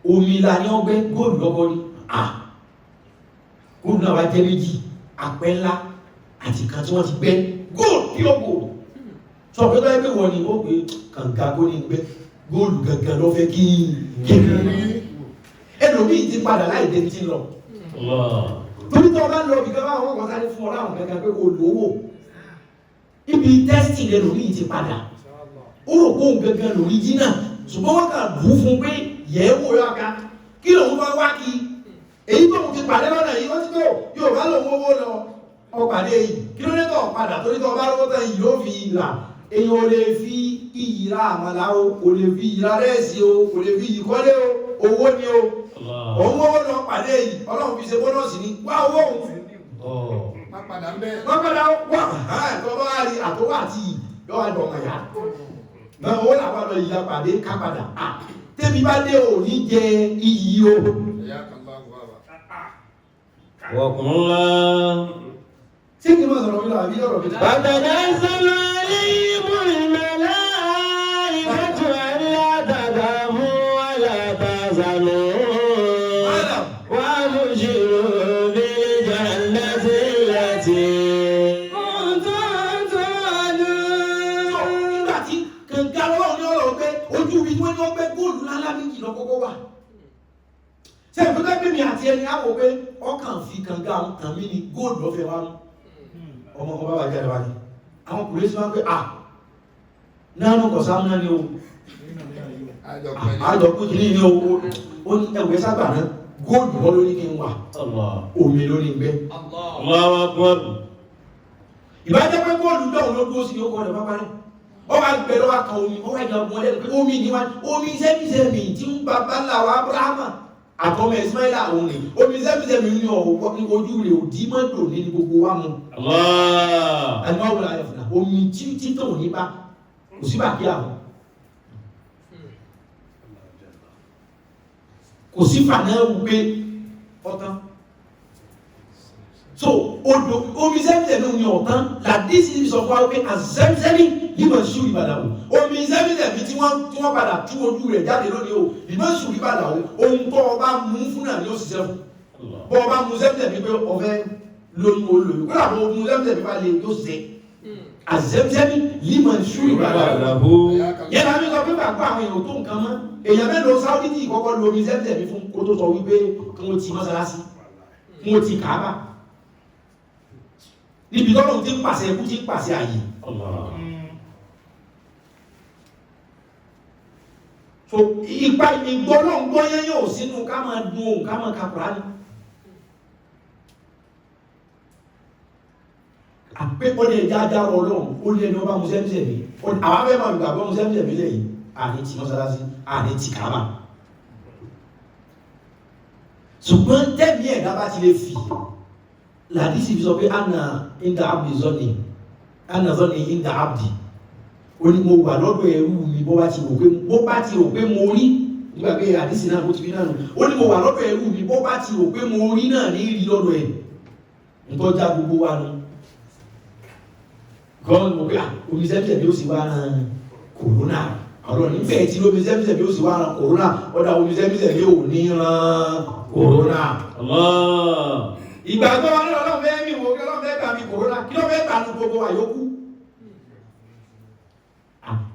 Omi la ní ọgbẹ́ góòlù lọ́kọ́ rí. Góòlù náà wá jẹ́ méjì, àpẹ́ ńlá àti kan tí wọ́n ti gbẹ́ góòlù kí ó góòlù. Sọ pé báyìí pé wọ́n ni ó pé kànga kó ní gbẹ́ góòlù gangan ló fẹ́ kí kékeré. Ẹlòmíì ti padà láì dé tí lọ. Torí tó bá lọ bìkan bá wọn kàn sáré fún ọ láwọn kankan pé olówó. Ibi tẹ́sítì lẹ́lòmíì ti padà. Ó rò pé òun gangan lórí jìnnà ṣùgbọ́n wọ́n kàn bù fún pé yẹ̀ẹ́wò yọ̀ọ̀ká kí lòun bá wá kí èyí tó ti pàdé lọ́nà yìí wọ́n ti tó yóò bá lòun owó lọ ọ̀pàdé yìí kí ló dé tó padà torí tó bá lọ́wọ́ tán yìí yóò fi là èyàn ò lè fi iyì ra àmàlà o kò lè fi iyì ra rẹ́ẹ̀sì o kò lè fi iyì kọ́lé o owó ni o òun owó lọ pàdé yìí ọlọ́run fi ṣe bọ́nọ́ọ̀sì ni wá owó òun má padà wá ẹ̀tọ́ bá rí àtọwọ́ àti yọ̀wá dọ̀mọ̀yà náà owó làwọn lọ yìí pàdé ká padà tẹ́bí bá dé òní jẹ iyì o. Wọ̀kúnlá. Tí kí mọ́ sọ̀rọ̀ mi lọ àbí ọ̀rọ̀ mi lọ. Bàtàdà sọ́lá ìmú ìmọ̀lá ìdájọ́ aládàdà mú alátàzàlú. Wà mú ṣírò bí jannati láti. Nígbà tí kànga lọ́wọ́ ní ọ̀rọ̀ pé ojú ibi tí wọ́n ní wọ́n gbé góòlù lálá méjì lọ kókó wà. Ṣé ìpínlẹ̀ pé mi àti ẹni á wò pé ọkàn fi kànga kàn mí ni góòlù lọ́fẹ̀ẹ́ wá mú. Ọmọ kan bá wà jáde wá ní. Àwọn kùrẹ́ sí wá pé náà kọ̀ sáà náà ni o. Àjọkú kìíní ni o. Ó ní ẹ̀wẹ̀ sábà náà góòlù wọ́n lórí kí n wà. Omi lórí ń gbé. Allahu Akbar. Ìbájẹ́ pé góòlù dọ̀hún ló dúró sí ní ọkọ̀ rẹ̀ bá parí. Ó wá gbẹ lọ́wọ́ kan omi, ó wá ìjà ọgbọ̀n lẹ́nu pé omi ni wá, omi sẹ́mìsẹ́mì tí ń bàbá ńlá wa Abrahama àtọmọ Ismaila òun ni, omi sẹ́mìsẹ́mì ní ọ̀wọ́ ní ojú rẹ̀ òdí mọ́tò ní gbogbo wa mu. Àníwá wọlé ayọ̀ fúnra, omi títọ̀ ní bá, kò sí bàkí àwọn. Kò sí fànáwù pé ọ̀tán. So, odò omi sẹ́mìsẹ́mì ní ọ̀tán, làdísì sọ fún wa pé àzẹ́mìsẹ́mì ìmọ̀ ṣú ìbàdàwò omi sẹ́mìsẹ̀mí tí wọ́n padà tú ojú rẹ̀ jáde lónìí o ìmọ̀ ṣú ìbàdàwò ohun tó ọba mú fún náà ni ó ṣiṣẹ́ fún bọ́ ọba mú sẹ́mìsẹ̀mí pé ọ̀fẹ́ lóyún olóyún kó làbọ̀ mú sẹ́mìsẹ̀mí bá lè yóò ṣe àzẹ́mìsẹ́mí ìmọ̀ ṣú ìbàdàwò yẹn lábẹ́ sọ pé bàbá àwọn èèyàn tó nǹkan mọ́ èèyàn mélòó sáwọ́dí tí ìkọ́kọ́ lo omi sẹ́mìsẹ̀mí fún kó tó sọ wípé kí wọ́n ti mọ́sálásí kí wọ́n ti Káàbà níbi tọ́lọ́ ti ń pàṣẹ ẹkú ti ń pàṣẹ àyè. So ipa ìgbọ́lọ́ngbọ́ yẹn yóò sínú ká máa dún ohun ká máa ka Kùránì. Àpé ó lè dáadáa Ọlọ́run ó lé ẹni ọba musẹ́mùsẹ́mì àwọn afẹ́ máa gbàgbọ́ musẹ́mùsẹ́mì lẹ́yìn àní ti mọ́sálásí àní ti Káàbà. Ṣùgbọ́n tẹ́mi ẹ̀dá bá ti lè fi làdísì fi sọ pé ana inda abdi zọ́ni ana zọ́ni inda abdi ó ní mo wà lọ́dọ̀ ẹrú mi bó bá ti rò pé mo rí nígbà pé àdísì náà bó ti fi náà nù ó ní mo wà lọ́dọ̀ ẹrú mi bó bá ti rò pé mo rí náà ní rí lọ́dọ̀ ẹ̀ nítọ́já gbogbo wa nù gọ́ọ̀nù mo pé omi sẹ́mìsẹ̀ bí ó sì wá ran kòrónà ọ̀rọ̀ nífẹ̀ẹ́ tí omi sẹ́mìsẹ̀ bí ó sì wá ran kòrónà ọ̀dà omi sẹ́mìsẹ̀ bí ò ní ran kòrónà. Ìgbà tó wà ní ọlọ́run fẹ́ mi wò kí ọlọ́run fẹ́ gbà mí kòrónà kí ló fẹ́ gbà nù gbogbo àyókù.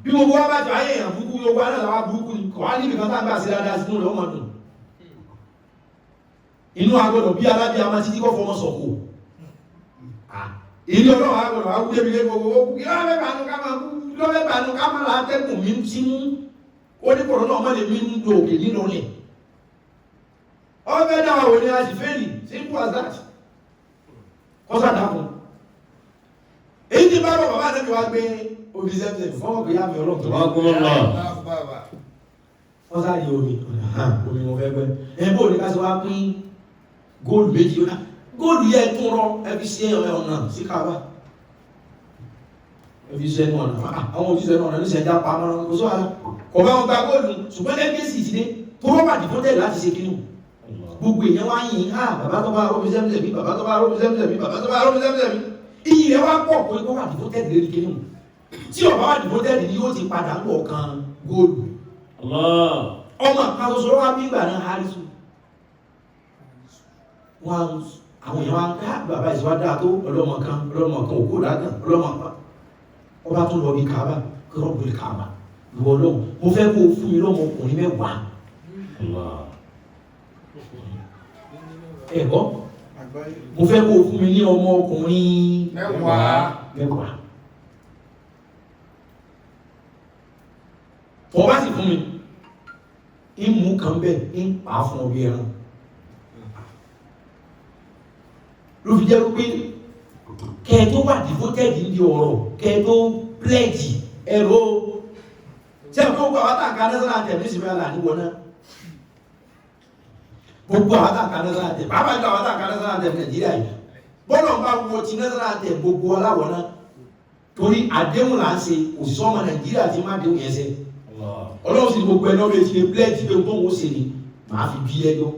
Bí gbogbo wa bá jọ ayé èèyàn burúkú gbogbo alẹ́ làwọn burúkú ni kò wá níbi kan tá a gbà sí dáadáa sínú rẹ̀ ó máa dùn. Inú agbọ́dọ̀ bí alábí a máa ti díkọ́ fọmọ sọ̀kò. Ilé ọlọ́run agbọ́dọ̀ wá wúlé mi lé gbogbo ó kí ló fẹ́ gbà nù ká máa kú kí ló fẹ́ gbà nù ká máa látẹ́kùn mi sí mú ó ní kòrónà ọmọ lè mi ń lo òkè nínú rẹ̀. Ọbẹ̀ náà wò ní a sì fẹ́lì simple as that. Kọ́sà dákun. Èyí ti bá bọ̀ bàbá àdébí wa gbé omi sẹ́mìsẹ̀ fún ọmọ ìyá mi ọlọ́run tó bá kú lọ́nà. Wọ́n sáré omi mo fẹ́ gbẹ́. Bó ní ká ṣe wá pín góòlù méjì ó góòlù yẹ tún rọ ẹbí sí ọ̀nà sí Káàbà. Ẹbí sí ẹnu ọ̀nà àwọn òjíṣẹ́ ọ̀nà ní ìṣẹ̀dá pamọ́ kò sọ àlọ́. Kò bá wọn gba góòlù ṣùgbọ́n lẹ́gbẹ̀ẹ́sì ti dé tó rọ́bà dìbò tẹ̀lé láti ṣe kínú. Gbogbo èèyàn wá yìn bàbá tó bá rómi sẹ́mìsẹ̀mí bàbá tó bá rómi sẹ́mìsẹ̀mí bàbá tó bá rómi sẹ́mìsẹ̀mí iyì rẹ̀ wá pọ̀ pé kó wà dìbò tẹ̀lé lórí kínú tí ọba wà dìbò tẹ̀lé ni yóò ti padà ń bọ̀ kan góòlù Allah. ọmọ kan ṣoṣo wá bí ìgbà náà Harisu wọn àwọn èèyàn wá ń ká bàbá ìṣòwádà tó ọlọ́mọ kan òkú dáadáa ọlọ́mọ kan ọba tó lọ bí Kaaba kúrò bí Kaaba ìwọ lọ́wọ́ mo fẹ́ kó fún mi lọ́mọ ọkùnrin mẹ́wàá ẹ̀kọ́ mo fẹ́ kó fún mi ní ọmọ ọkùnrin mẹ́wàá ọba sì fún mi ìmú kan bẹ́ẹ̀ ń pa fún ọbẹ̀ ẹran ló fi jẹ́ wípé kẹ́ẹ̀tó wà devoted ní ọ̀rọ̀ kẹ́ẹ̀tó pledge ẹ̀rọ tí a kó gbà wá tàǹkà national anthem ní ìsinmi àlà níwọ̀n náà gbogbo àwọn tàǹkà national anthem bàbá ìgbà wá tàǹkà national anthem Nàìjíríà yìí bọ́lọ̀ ń bá wo ti national anthem gbogbo aláwọ̀ náà torí àdéhùn là ń ṣe òṣìṣẹ́ ọmọ Nàìjíríà ti má déhùn yẹn ṣe Ọlọ́run sì gbogbo ẹ̀nà ọ̀rẹ́ ti lè pledge pé tó ń wó ṣe ni màá fi bí ẹjọ́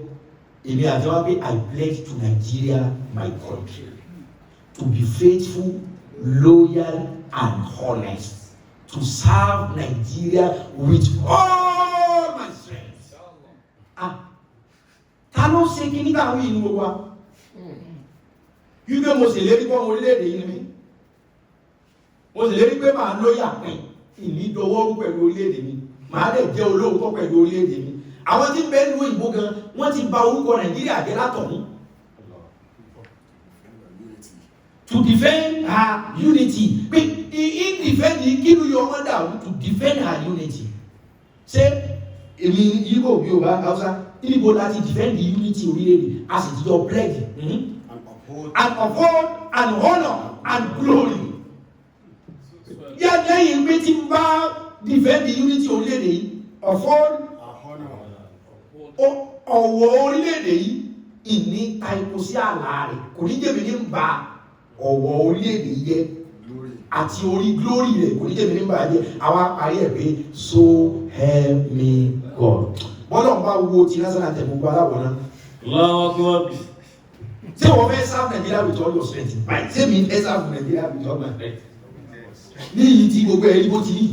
èmi àti wá pé I pledge to Nigeria my country to be faithful, loyal and honest to serve Nigeria with all my strength. Ta ló ṣe kí nígbà wí inú gbogbo wa? Wípé mo ṣèlérí pé ọmọ orílẹ̀-èdè yìí ni mí. Mo ṣèlérí pé màá lóyà pín ìnídọwọ́rú pẹ̀lú orílẹ̀-èdè mi. Màá lè jẹ́ olóòótọ́ pẹ̀lú orílẹ̀-èdè mi. Àwọn tí ń bẹ nínú ìbò gan, wọ́n ti bà orúkọ Nàìjíríà jẹ́ látọ̀hún. To defend her unity. But in defending, kí ló yọ ọmọ dàrú to defend her unity. Ṣé èmi Igbo Yorùbá Hausa Igbo láti defend the unity orílẹ̀-èdè as it is your pledge and uphold and honor and glory. Yá lẹ́yìn pé tí n bá defend the unity orílẹ̀-èdè yìí uphold ọ̀wọ̀ orílẹ̀-èdè yìí ìní taiko sí àlà rẹ̀ kò ní jẹ́bi ní ba ọ̀wọ̀ orílẹ̀-èdè yẹ àti orí glory rẹ̀ kò ní jẹ́bi ní ba yẹ àwa parí ẹ̀ pé so help me God. Bọ́lá ń bá wo ti national anthem gbogbo aláwọ̀ náà. Ṣé wọ́n fẹ́ serve Nigeria with all your strength? Báyìí ṣé mi fẹ́ serve Nigeria with all my strength? Ní ìyí tí gbogbo ẹ̀rí bó ti rí.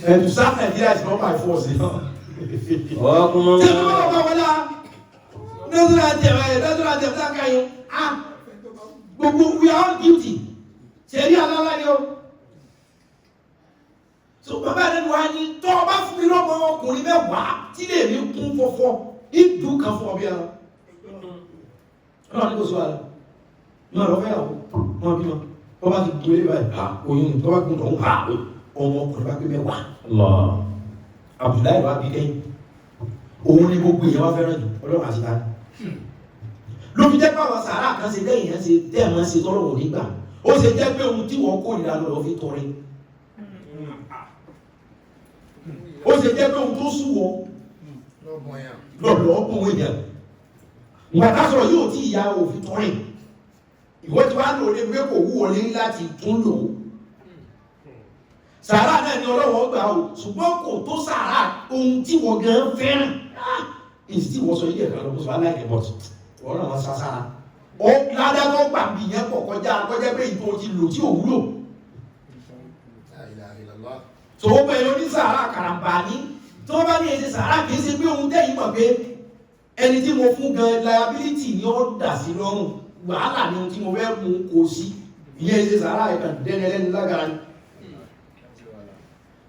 To serve Nigeria is not by force. Ṣé kí wọ́n bá wọlé national anthem sáká yẹn? Gbogbo we are all guilty. Ṣé rí alára ni o? So bàbá rẹ̀ wá ní tọ́ ọba fún mi lọ́mọ ọkùnrin mẹ́wàá tí lè mi kún fọ́fọ́ ìdú kan fún ọbẹ̀ ẹran. Ọlọ́run ní kò sọ àlọ́. Náà lọ fẹ́ yàwó, wọ́n bímọ. Tọ́ba ti gbé báyìí, oyún tọ́ba kún tọ̀hún, ọmọ ọkùnrin bá gbé mẹ́wàá. Abdullahi wa bí kẹ́yìn. Òun ni gbogbo èèyàn wá fẹ́ràn jù, Ọlọ́run àti ta. Ló fi jẹ́ pé àwọn sàárà kan ṣe dẹ́yìn yẹn ṣe dẹ́ẹ̀mọ́ ṣe tọ́lọ́wọ̀ nígbà. Ó ṣe jẹ́ pé ohun tí wọ́n kó ìlànà lọ fi tọrẹ. Ó ṣe jẹ́ pé ohun tó sùn wọ́n lọ́lọ́ ọ̀pọ̀ èèyàn. Ìgbà ká sọ̀rọ̀ yóò tí ìyá òfin tọrẹ. Ìwọ́n ti wá lò lé pé kò wú wọlé láti tún lò ó. Sàárà náà ni Ọlọ́run gbà ó, ṣùgbọ́n kò tó sàárà ohun tí wọ́n gan fẹ́ràn. Èyí tí wọ́n sọ ilé ẹ̀ka lọ́kọ́ sọ aláìkẹ́ bọ́tù. Wọ́n náà wọ́n sására. Ó ládá tó gbà bí yẹn pọ̀ kọjá pé ìtò ti lò tí ò wúlò. So ó bẹ̀rẹ̀ oní sàárà karambà ní. Tí wọ́n bá ní ẹsẹ̀ sàárà kìí ṣe pé ohun tẹ́yìn mọ̀ pé ẹni tí mo fún gan liability ni ó dà sí lọ́rùn. Wàhálà ni ohun tí mo fẹ́ mú kò sí. Ìyẹn ẹsẹ̀ sàárà ẹ̀ka dẹ́nẹ̀lẹ́nu lágara ni.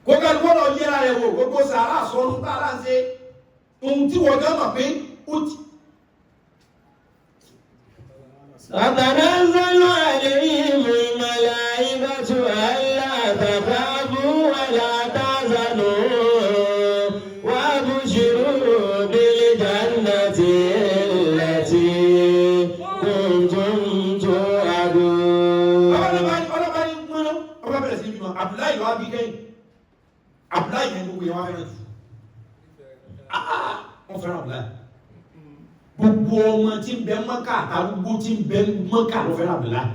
Kó kẹ́lú gbọ́dọ̀ yẹra rẹ̀ wò gbogbo sàárà sọ́nù tààrà ń ṣe ohun tí wọ́n gán mọ̀ pé ó ti. تتنزل عليهم الملائكة ألا تخافوا ولا تحزنوا وابشروا بالجنة التي كنتم توعدون. Abdullahi ló wá bí kẹ́yìn. Abdullahi yẹn gbogbo yẹn wá fẹ́ràn jù. Wọ́n fẹ́ràn Abdullahi. Gbogbo ọmọ tí ń bẹ Mọ́kà àrúgbó tí ń bẹ Mọ́kà ló fẹ́ràn Abdullahi.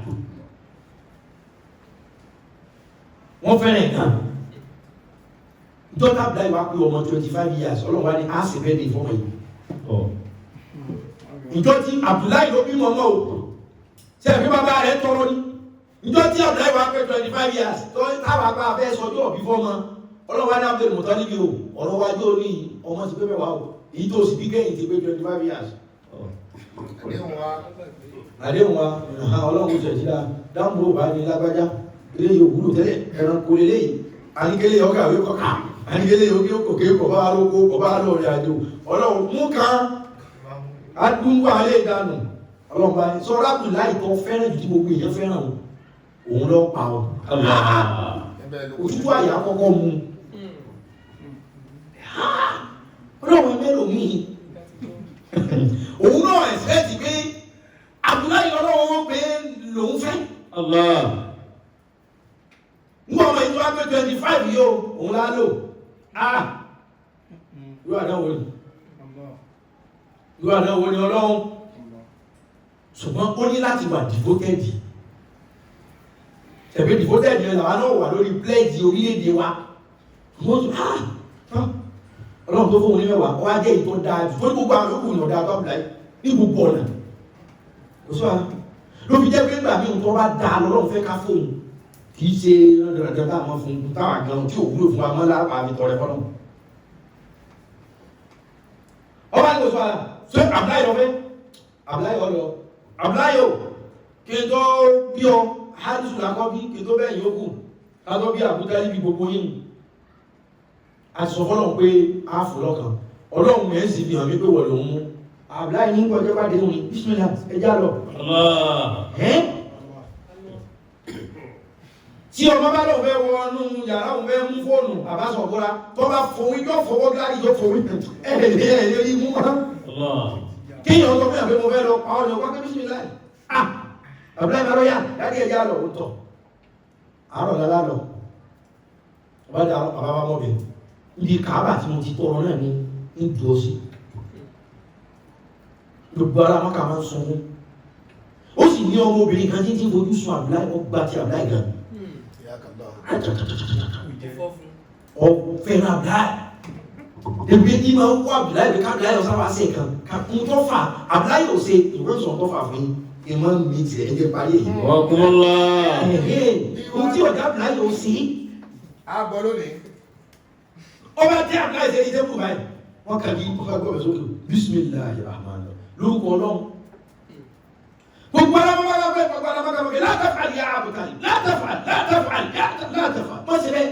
Wọ́n fẹ́ràn kan. Ìjọba Abdullahi wá pé ọmọ 25 years ọlọ́wọ́ ni a sì bẹ́ẹ̀ ní ìfọ́mọ̀ yìí. Ìjọ tí Abdullahi ló bímọ mọ́ o. Ṣé ẹ̀fí bàbá rẹ̀ tọrọ ní? Ìjọ tí Abdullahi wá pé 25 years táwọn àgbà abẹ́ sọjọ́ ọ̀bí fọ́mọ ọlọ́wọ́ ní Abdul Muttalib o ọ̀rọ̀ wájú ó ní ọmọ ti pé mẹ́wàá o èyí tó sì bí kẹ́yìn ti pé 25 years àdéhùn wa ọlọ́run ṣẹ̀ síra dáńbò bá ní lágbájá ilé yóò wúlò tẹ́lẹ̀ ẹran kò lélẹ́ yìí àníkélé ọkà àwé kọ́kà àníkélé òkè kọ̀bá arókó kọ̀bá lọ́rẹ̀ àjò ọlọ́run mú kan adúgbò alẹ́ ìdánù ọlọ́run bá ní sọ́rọ́ Abdullahi tó fẹ́ràn jù tí gbogbo èèyàn fẹ́ràn òun lọ pa ọ òtútù àyà kọ́kọ́ mu ọlọ́run mélòó míì òun náà ẹ̀sẹ̀ ti pé Abdullahi ọlọ́run pé lòun fẹ́ mú ọmọ ìjọ wá pé 25 yóò òun lálò yóò àdáwò ní ọlọ́run ṣùgbọ́n ó ní láti wà devoted ṣẹ̀bẹ̀ devoted yẹn làwọn náà wà lórí pledge orílẹ̀-èdè wa ọlọ́run tó fóun ní mẹ́wàá ó wá jẹ́ ìtọ́ dáa jù tó ní gbogbo àwọn yòókù ní ọ̀dá àtọ́bùlá ní gbogbo ọ̀nà òṣùwà ló fi jẹ́ pé nígbà míì tó bá dáa lọ́lọ́run fẹ́ ká fóun kì í ṣe rẹ̀dẹ̀rẹ̀dẹ̀ táwọn fún táwọn gan tí ò wúlò fún wa mọ́ lápá àmì tọrẹ fọ́nà ọba ní òṣùwà ṣé Abdullahi lọ fẹ́ Abdullahi ọlọ Abdullahi ò kí n tó bí ọ hadisu lakọ bí kí n tó bẹ́ẹ̀ yókù látọ́ bí àbúdá níbi gbogbo yìí àṣọfọ́lọ̀ pé a fò lọ́kàn ọlọ́run ẹ̀ sì fi hàn mí pé wọ̀ lòun mú Abdullahi ní kọjọ́ bá dé lórí bismillah ẹjá lọ tí ọmọ bá lọ́wọ́ fẹ́ wọnú yàrá òun fẹ́ mú fóònù àbásọ̀kúra tó bá fòun yóò fọwọ́ gláàrí yóò fòun ẹ̀ẹ́dẹ̀ẹ́dẹ̀ imú mọ́ kíyàn sọ fún ìyàwó mo fẹ́ lọ pa ọ́ lọ wákẹ́ bismillah Abdullahi bá lọ́yà láti ẹjá lọ ó tọ̀ àárọ̀ lálá lọ ọba dá àbábá mọ́bẹ̀ ibi kàábà tí mo ti tọrọ náà ní ìdúró sí gbogbo ara mọ́ka máa ń sunkún ó sì ní ọmọ obìnrin kan tí ń fojú sun Abdullahi ọgbà tí Abdullahi gan ọ̀fẹ́ràn Abdullahi ebi ní máa ń kó Abdullahi bí kábíláì ọ̀sán wá sí ẹ̀kan kàkún tó fà Abdullahi ò ṣe ìwé ìsọ̀n tó fà fún ìmọ̀ mi ti ẹ̀jẹ̀ parí èyí ọkùnlá ohun tí ọ̀gá Abdullahi ò sí àbọ̀ lónìí ọba tí Abdullahi ṣe ìdẹ́kù báyìí wọ́n kàbí ọba gbọ́bẹ̀ sókè bismillahir rahmanir lórúkọ ọlọ́run gbogbo alábọ́gbọ́gbọ́ gbogbo alábọ́gbọ́ látàfàl ya Abdullahi látàfàl mọ́ sí rẹ̀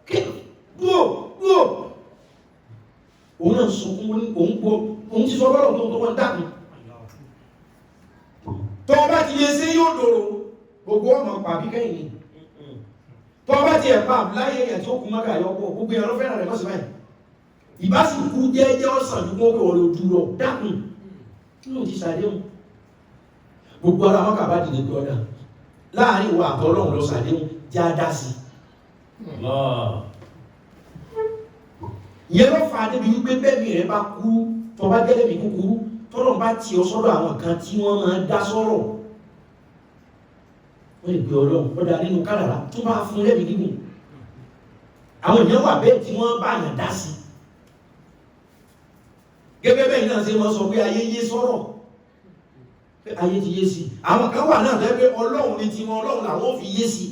kí dúó òun náà sunkún òun ti sọ bọ́lọ̀ tó wọ́n dákùn tó bá ti lè ṣe yóò dòrò gbogbo ọmọ pàbí kẹ́yìn ni tó bá ti ẹ̀pá láyé èyàn tí ó kú mọ́gà yọpọ̀ gbogbo èyàn ló fẹ́ràn rẹ̀ mọ́sí báyìí ìbá sì kú jẹ́jẹ́ ọ̀sán ju gbogbo ọ̀rọ̀ ojú lọ dákùn nínú ti sàdéhùn gbogbo ara mọ́kà bá dìde pé ọ̀dà láàrin ìwà àtọ́lọ́run lọ sàdéhùn já dá sí ìyẹn ló fà á débi wípé bẹ́ẹ̀mì rẹ̀ bá kú tó bá jẹ́lẹ̀mí kúkúrú tọ́lọ̀ bá ti ọ sọ́dọ̀ àwọn kan tí wọ́n máa dá sọ́rọ̀ wọ́n lè gbé ọlọ́run ọ̀dà nínú kádàrá tó bá fún lẹ́mí gígùn àwọn èèyàn wà bẹ́ẹ̀ tí wọ́n bá yàn dá sí gẹ́gẹ́ bẹ́ẹ̀ náà ṣe wọ́n sọ pé ayé yé sọ́rọ̀ pé ayé ti yé sí àwọn kan wà náà tẹ́ pé ọlọ́run ní tiwọn ọlọ́run làwọn fi yé sí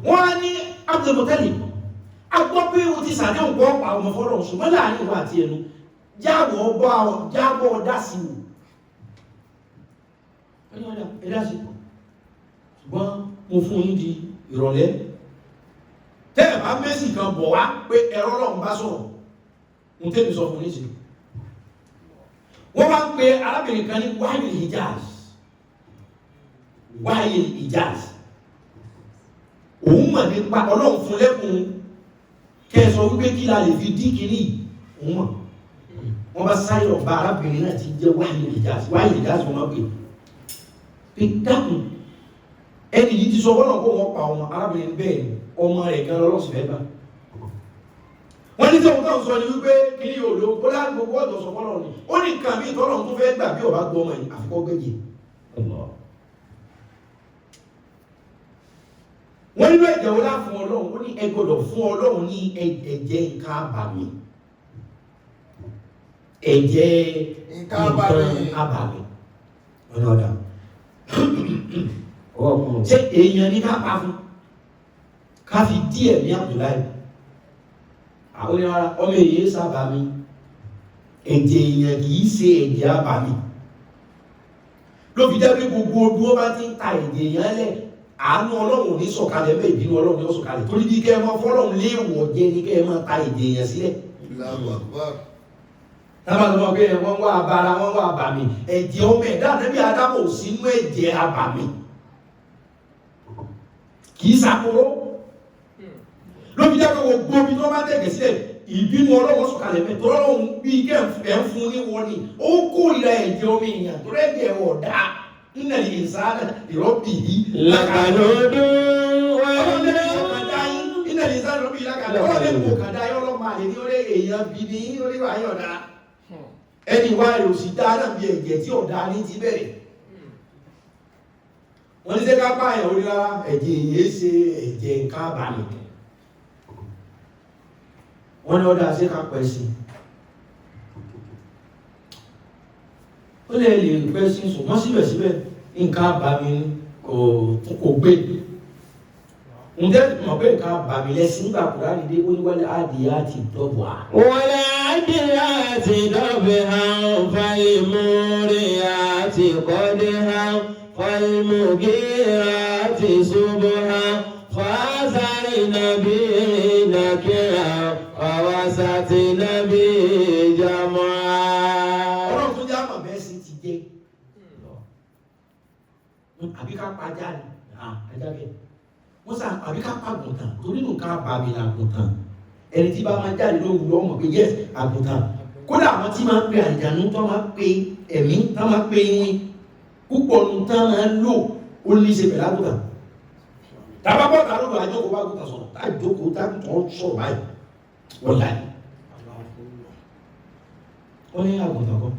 wọ́n á ní Abdul Muttalib a gbọ́ pé o ti sàdéhùn pọ̀ pa ọmọ fọ́lọ̀ ṣùgbọ́n láàrin ìwà àti ẹnu jábọ̀ dá sí wò ẹ̀dá sí ṣùgbọ́n mo fún yín di ìrọ̀lẹ́ tẹ́ẹ̀ bá mẹ́sì kan bọ̀ wá pé ẹ̀rọ Ọlọ́run bá sọ̀rọ̀ ń tẹ́mi sọ fún níṣẹ́ wọ́n bá ń pe arábìnrin kan ní Wahil Hijaz òun mọ̀ nípa Ọlọ́run fún lẹ́kùn kẹsọ wípé kí la lè fi dí kìíní òun mọ̀ wọ́n bá sáré ọ̀bá arábìnrin náà ti jẹ́ Wahil Hijaz wọ́n máa pè dákùn ẹni yìí ti sọ wọ́n kó wọ́n pa ọmọ arábìnrin bẹ́ẹ̀ ọmọ rẹ̀ gan lọ́lọ́sì fẹ́ bá wọ́n ní sẹ́wọ́n tó ń sọ ní wípé kí ní òòlò ó lá gbogbo ọ̀dọ̀ sọ fọ́lọ́ ni ó ní nǹkan bí ìtọ́lọ̀ tó fẹ́ gbà bí ọba gbọ́ ọmọ yìí àfikọ́ gbẹ́jẹ̀ wọ́n nínú ẹ̀jẹ̀ wọlá fún Ọlọ́run ó ní ẹ gbọ́dọ̀ fún Ọlọ́run ní ẹ̀jẹ̀ nǹkan àbàmì ẹ̀jẹ̀ nǹkan àbàmì ọ̀nà ọ̀dà ṣé èèyàn ní ká pa fún ká fi díẹ̀ ní Abdullahi àwọn oníwàrà ọmọ èyí sábà mi ẹ̀jẹ̀ èèyàn kìí ṣe ẹ̀jẹ̀ àbàmì ló fi jẹ́ pé gbogbo ojú ó bá ti ń ta ẹ̀jẹ̀ èèyàn lẹ̀ àánú Ọlọ́run ní sọ̀kalẹ̀ mẹ́ ìbínú Ọlọ́run ní sọ̀kalẹ̀ torí bí kẹ́ ẹ máa fọ́lọ́run léèwọ̀ jẹ́ ní kẹ́ ẹ máa ta ẹ̀jẹ̀ èèyàn sílẹ̀ tábà tó mọ̀ pé wọ́n wá abara wọ́n wá àbàmì ẹ̀jẹ̀ ọmọ ẹ̀dá ànábì Ádámù ò sínú ẹ̀jẹ̀ àbàmì kìí sàkóró ló fi jẹ́ pé gbogbo omi tó bá tẹ̀gẹ̀ sílẹ̀ ìbínú Ọlọ́run sọ̀kalẹ̀ mẹ́ tó Ọlọ́run bí kẹ́ ẹ̀ ń fún ní wọ́n ni ó kórìíra ẹ̀jẹ̀ ọmọ èèyàn tó rẹ́jẹ̀ ọ̀dà nínú ìsáná ìrọ́bì yìí lákàlódún ẹni wá èrò sí dáadáa bí ẹ̀jẹ̀ tí ọ̀dá ní ti bẹ̀rẹ̀ wọ́n ní ṣe ká pààyàn orí rárá ẹ̀jẹ̀ èyí ṣe ẹ̀jẹ̀ nǹkan àbàmì wọ́n ní ọdá ṣe ká pẹ̀ sí ó lè pẹ́ sí ṣùgbọ́n síbẹ̀síbẹ̀ nǹkan àbàmì kò gbé ǹjẹ́ mọ̀ pé nǹkan àbàmì lẹ́sìn nígbà kúrò nídé ó ní wọlé adìyẹ àti ìdọ́bọ̀ à. wọlé adìyẹ àti ìdọ́bẹ̀ hàn fàìmúrí àti kọ́dé hàn fàìmúgíra àti ṣubú hàn fàásàrì nàbí nàkíra fàwásàtì nàbí jàmọ́. ọlọ́run tó jẹ́ àmọ̀ bẹ́ẹ̀ sì ti jẹ́ àbí ká pàjá ni ajá bẹ́ẹ̀ wọ́n sá àbí ká pàgùntàn torí nù ká bàbí làgùntàn ẹni tí bá máa jáde lóhùn lọ́mọ pé yẹ́s àgùntàn kódà àwọn tí máa ń pe àjànú tó máa pe ẹ̀mí tó máa pe yín púpọ̀ nù tán máa ń lò ó ní í ṣe pẹ̀lú àgùntàn tàbá bọ́ ta lóko àjọkò bá àgùntàn sọ̀rọ̀ àjọkò tágùntàn sọ̀rọ̀ báyìí wọ́n láì wọ́n ní àgùntàn kan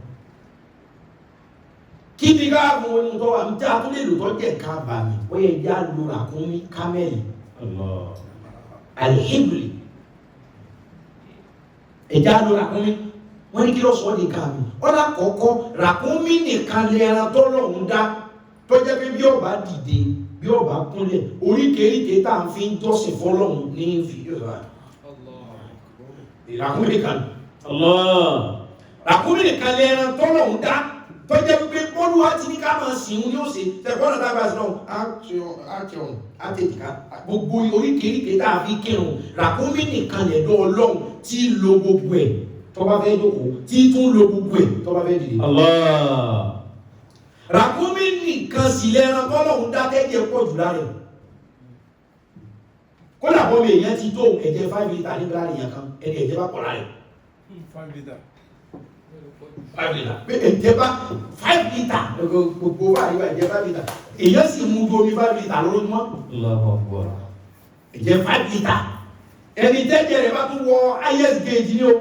kí ni ká mú ohun tó wà ní tí a tún lè lò tó jẹ́ ká bà mí ó yẹ já lu ràkúnmí kámẹ́lì alhibli ẹ̀já lu ràkúnmí wọ́n ní kí ló sọ ọ́ di ká mi ọ̀dà kọ̀ọ̀kọ́ ràkúnmí nìkan lè ẹran tó lọ́hùn dá tó jẹ́ pé bí ọba dìde bí ọba kúnlẹ̀ oríkèéríkèé tá à ń fi ń jọ́sìn fọlọ́hùn ní fi ràkúnmí nìkan ràkúnmí nìkan lè ẹran tó lọ́hùn dá tó jẹ́ pé bọ́lúwá ti ní ká máa sìn ní ó ṣe tẹ̀kọ́nà tá a bá sí náà àtẹ̀jìká gbogbo oríkèéríkèé tá a fi kírun ràkúnmí nìkan lẹ̀dọ́ Ọlọ́run tí lo gbogbo ẹ̀ tó bá fẹ́ jókòó tí tún lo gbogbo ẹ̀ tó bá fẹ́ dìde. ràkúnmí nìkan sì lẹ́ran tọ́lọ́run dákẹ́jẹ́ pọ̀ jù lára ẹ̀ kódà bọ́ọ̀lù èèyàn ti tó ẹ̀jẹ̀ 5 litre nígbà èèyàn kan ẹni ẹ̀jẹ̀ bá pọ̀ lára ẹ̀ 5 litre. 5 litre pé ẹ̀jẹ̀ bá 5 litre gbogbo wà nígbà ẹ̀jẹ̀ 5 litre èèyàn sì mú ju omi 5 litre lójúmọ́ ẹ̀jẹ̀ 5 litre ẹni tẹ́jẹ̀ rẹ̀ bá tún wọ highest gauge ní o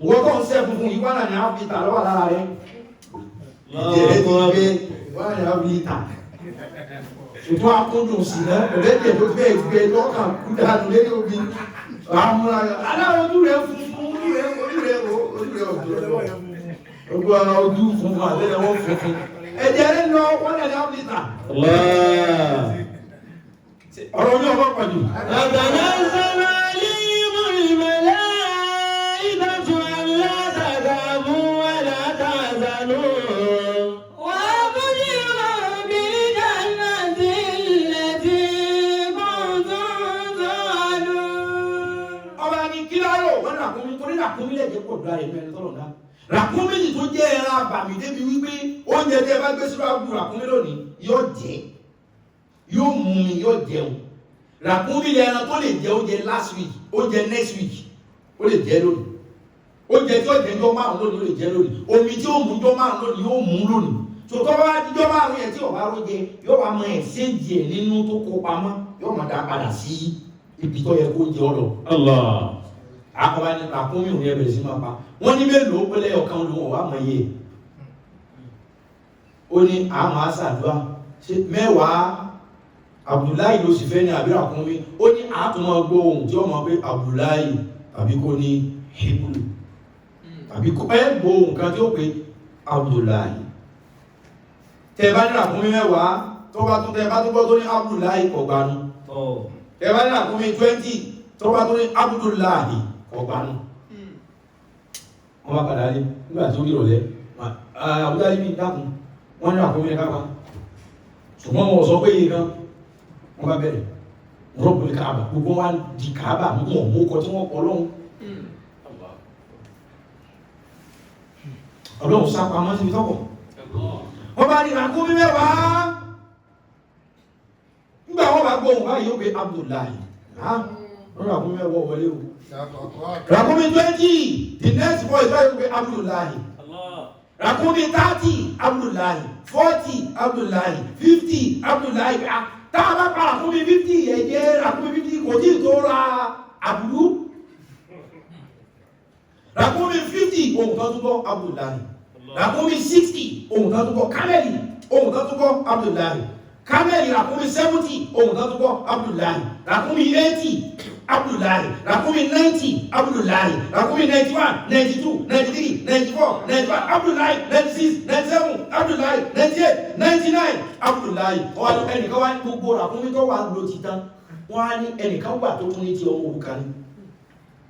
wọ́n tó ń sẹ́ funfun yìí 1.5 litre lọ́wọ́ lára rẹ̀ ẹ̀jẹ̀ rẹ̀ ti gbé 1.5 litre ètò akúndùn sí náà ẹ̀rẹ́dẹ̀ tó fẹ́ gbé lọ́kàn kúdánù lé lóbi àmúra aláwọ̀ ojú rẹ̀ funfun ojú rẹ̀ ojú ọ̀rọ̀ ojú funfun àtẹ́lẹwọ́ funfun ẹ̀jẹ̀ rẹ̀ lọ 1.5 litre ọ̀rọ̀ ojú ọmọ pẹ̀lú ràkúnmí yìí tó jẹ́ ẹran àbàmì débi wípé oúnjẹ tí ẹ bá gbé sínú àgùn ràkúnmí lónìí yóò jẹ yóò mú mi yóò jẹun ràkúnmí ẹran tó lè jẹ oúnjẹ last week oúnjẹ next week ó lè jẹ lónìí oúnjẹ tí ó jẹ jọ márùn lónìí ó lè jẹ lónìí omi tí ó mú jọ márùn lónìí ó mú lónìí tòótọ́ bá jíjọ́ márùn yẹn tí ọ̀bá rójẹ yóò wá mọ ẹ̀sẹ̀ jẹ nínú tó kó pamọ́ yóò máa dá padà sí ibi tó yẹ kó jẹ ọ lọ. àkọ́bá ní ràkúnmí òun yẹ bẹ̀rẹ̀ sí máa pa wọ́n ní mélòó pẹ́lẹ́ ọ̀kan olùwọ̀n wà mọ̀ yé ó ní àmọ́ àṣàdúrà mẹ́wàá Abdullahi ló sì fẹ́ ní àbí ràkúnmí ó ní àtúmọ̀ gbọ́ ohun tí ó mọ̀ pé Abdullahi tàbí kó ní Hebrew tàbí kó ẹ́ gbọ́ ohun kan tí ó pé Abdullahi tẹ bá ní ràkúnmí mẹ́wàá tó bá tún tẹ bá tún gbọ́ tó ní Abdullahi ọ̀gbanú ẹ bá ní àkúnmí 20 tó bá tó ní Abdullahi ọgbànú wọ́n bá padà rí nígbà tí ó rí ọ̀lẹ́ Abdullahi bí dákun wọ́n ní àkúnmí ẹ̀ká pa ṣùgbọ́n wọ́n sọ pé yìí kan wọ́n bá bẹ̀rẹ̀ rọ́pù ní Kaaba gbogbo wa di Kaaba mọ́ mú kọ tí wọ́n kọ lọ́hun ọlọ́run sápa mọ́ sí ìtọ́kọ̀ wọ́n bá ní àkúnmí mẹ́wàá nígbà wọ́n bá gbóhùn báyìí ó pé Abdullahi wọ́n àkúnmí mẹ́wàá wọlé o Rakumi 20, the next boy is going to be Abdullahi. Rakumi 30, Abdullahi. 40, Abdullahi. 50, Abdullahi. Táàbà pa Rakumi 50, ẹ̀jẹ̀ Rakumi 50 kò tí tó ra Abdu. Rakumi 50, ohun tó túbọ̀ Abdullahi. Rakumi 60, ohun tó túbọ̀ Kameli, ohun tó túbọ̀ Abdullahi. Kameli Rakumi 70, ohun tó túbọ̀ Abdullahi. Rakumi 80, Abdullahi, Rakumi 90, Abdullahi, Rakumi 91, 92, 93, 94, 95, Abdullahi, 96, 97, Abdullahi, 98, 99, Abdullahi. Ọwọ́ ẹnìkan wá ní gbogbo Rakumi tó wà ló ti tán, wọ́n á ní ẹnìkan wà tó tún ní ti ọmọ òrukàn ní.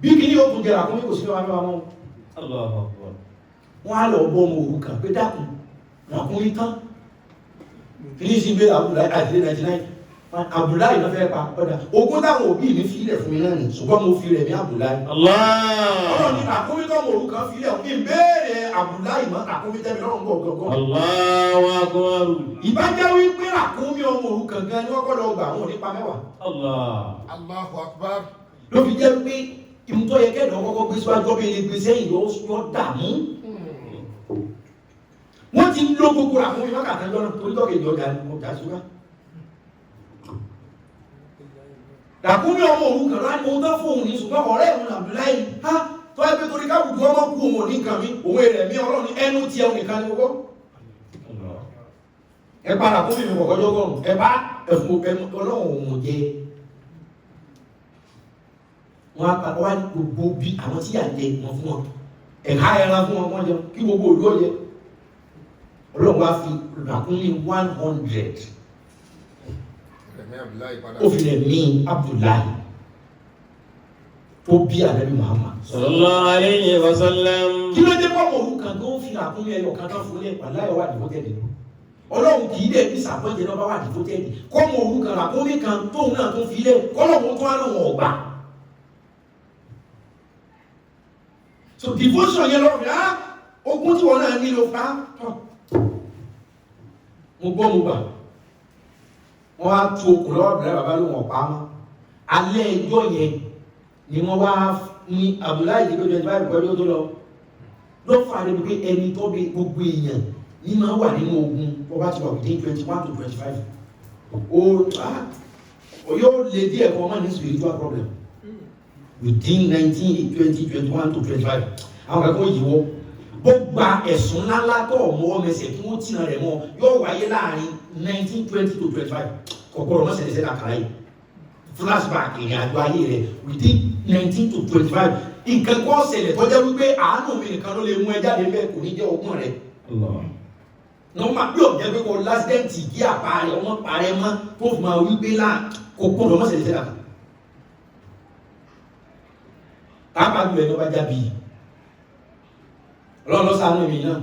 Bí kí ní ó tún jẹ Rakumi kò sí lọ́wọ́ mẹ́wàá mọ́. Wọ́n á lọ bọ́ ọmọ òrukàn pé dákun, Rakumi tán. Kí ní sí gbé Abdullahi àti 99. Abdullahi ló fẹ́ pa ọ̀dà ogún táwọn òbí mi fi ilẹ̀ fún mi náà ni ṣùgbọ́n mo fi rẹ̀ ní Abdullahi. Ọlọ́run ní àkúmí tó mọ̀ orúkọ fi ilẹ̀ fún mi béèrè Abdullahi mọ́ àkúmí tẹ́mi lọ́rùn gbọ̀gbọ̀gbọ̀. Allahu Akbar. Ìbájá wípé àkúmí ọmọ orúkọ gan ni wọ́n gbọ́dọ̀ gbà wọn nípa mẹ́wàá. Allahu Akbar. Ló fi jẹ́ pé ìmútọ́ yẹ kẹ́dọ̀ kọ́kọ́ gbé síwájú ọbẹ̀ ilé gbé sẹ́yìn yọ dààmú. Wọ́n ti ń lo gbogbo àkúmí wákàtí lọ́nà torí tọ́kẹ̀ ọjà ṣúgá. Rakumi ọmọ òrukàn láti ohun tó fóun ní ṣùgbọ́n ọ̀rẹ́ ìwọ̀n Abdullahi ha tó ẹgbẹ́ torí káàkùkù ọmọ kú òun ní nǹkan mi òun èrè mí ọlọ́ni ẹnu tí ẹun nìkan ní gbogbo ẹ̀pá Rakumi mi kọ̀kọ́ jọ́gọ́rùn ẹ̀bá ẹ̀fún ọlọ́run òun jẹ wọn apapọ̀ wá ní gbogbo bí àwọn tí yà jẹ wọn fún wọn ẹ̀ka ẹran fún wọn jẹun kí gbogbo òlú ọ̀jẹ ọlọ́run wá fi Rakumi 100 ó fi lè ní Abdullahi tó bí Ànábì Muhammad sallallahu alayhi wa sallam. Kí ló dé pọ̀ òrukàn tó ń fi Rakumi ẹyọ kan tán fún ilé pàláyọ̀ wà dìbòtẹ́ẹ̀dì ọlọ́run kì í dẹ̀ bí sàpọ́jẹ́ náà bá wà dìbòtẹ́ẹ̀dì kọ́mọ òrukàn Rakumi kan tóun náà tó fi ilé kọ́lọ́wọ́ tó wá lóun ọ̀gbà. So devotion yẹn lọ́rùn á ogún tí wọ́n náà nílò fá mo gbọ́ mo gbà wọ́n á tu okùn lọ́wọ́ bẹ̀rẹ̀ bàbá ló wọ̀n pa mọ́ alẹ́ ẹjọ́ yẹn ni wọ́n wá ní Abdullahi ìdíkọ́ 25 pẹ̀lú tó lọ ló fà á pé ẹni tó bí gbogbo èèyàn ní máa wà nínú ogun wọ́n bá ti wà within 21 to 25 yóò lè díẹ̀ kọ́ mọ́ ní spiritual problem within 19, 20, 21 to 25 àwọn akẹ́kọ̀ọ́ yìí wọ́ bó gba ẹ̀sùn ńláńlá tó ọmọ ọmọọsẹ̀ tí wọ́n tìǹà rẹ̀ mọ́ yóò wáyé láàrin 19, 20 to 25 kọ̀kọ́rọ̀ mọ́sẹ̀ lẹ́sẹ̀ kàkàrà yìí flashback ìrìn àjò ayé rẹ̀ within 19 to 25 nǹkan kọ́ ṣẹlẹ̀ tó jẹ́ wípé àánú mi nìkan ló lè mú ẹ jáde bẹ́ẹ̀ kò ní jẹ́ ọgbọ́n rẹ̀ nọ́ọ̀mà bí ọ̀jẹ́ pé kò lásìdẹ́ǹtì kí àpárẹ̀ ọmọ parẹ́ mọ́ tó fi máa wípé kọ̀kọ́rọ̀ mọ́sẹ̀ lẹ́sẹ̀ kàkàrà pàápàá gbé ẹni ọba jábì ọlọ́run ló ṣàánú mi náà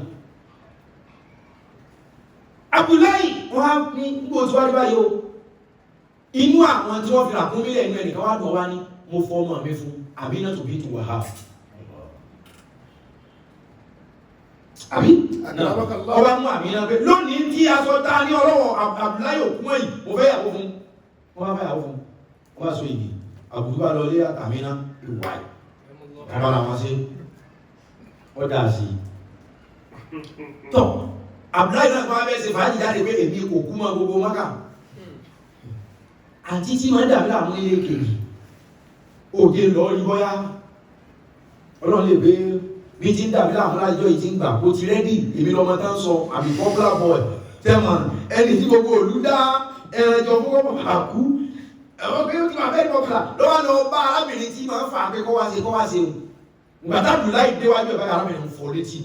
Abdullahi wọ́n á ní gbogbo tí wá rí báyìí o inú àwọn tí wọ́n fi Rakumi lẹ̀ inú ẹnìkan wá dùn wá ní mo fọ́ ọmọ mi fún Aminatu bintu Wahab àbí ọba mú Amina pé lónìí tí aṣọ ta ní ọlọ́wọ́ Abdullahi òkú mọ́ yìí mo fẹ́ yàwó fún wọ́n bá fẹ́ yàwó fún wọ́n bá so ìdí àbùdú bá lọ lé Amina ìwà ọba làwọn sí ọdá sí tọ́ Abdullahi náà máa bẹ́ẹ̀ ṣe fàájì jáde pé èmi kò kú mọ́ gbogbo Mákà àti tí máa dàbí àwọn ilé kejì òde lọ rí bọ́yá ọlọ́run lè gbé bí tí ń dàbí àwọn alájọ́ yìí ti ń gbà kó ti rẹ́dì èmi lọ́mọ tán sọ àbí popular boy tẹ́mọ̀ ẹni tí gbogbo òlú dá ẹranjọ fún ọmọ àkú ẹ̀wọ́n pé ó ti máa bẹ́ẹ̀ popular lọ́wọ́ lọ bá arábìnrin tí máa ń fà pé kọ́ wá ṣe o gbàtà Abdullahi déwájú ẹ̀fẹ́ arábìnrin ń fọ́ létí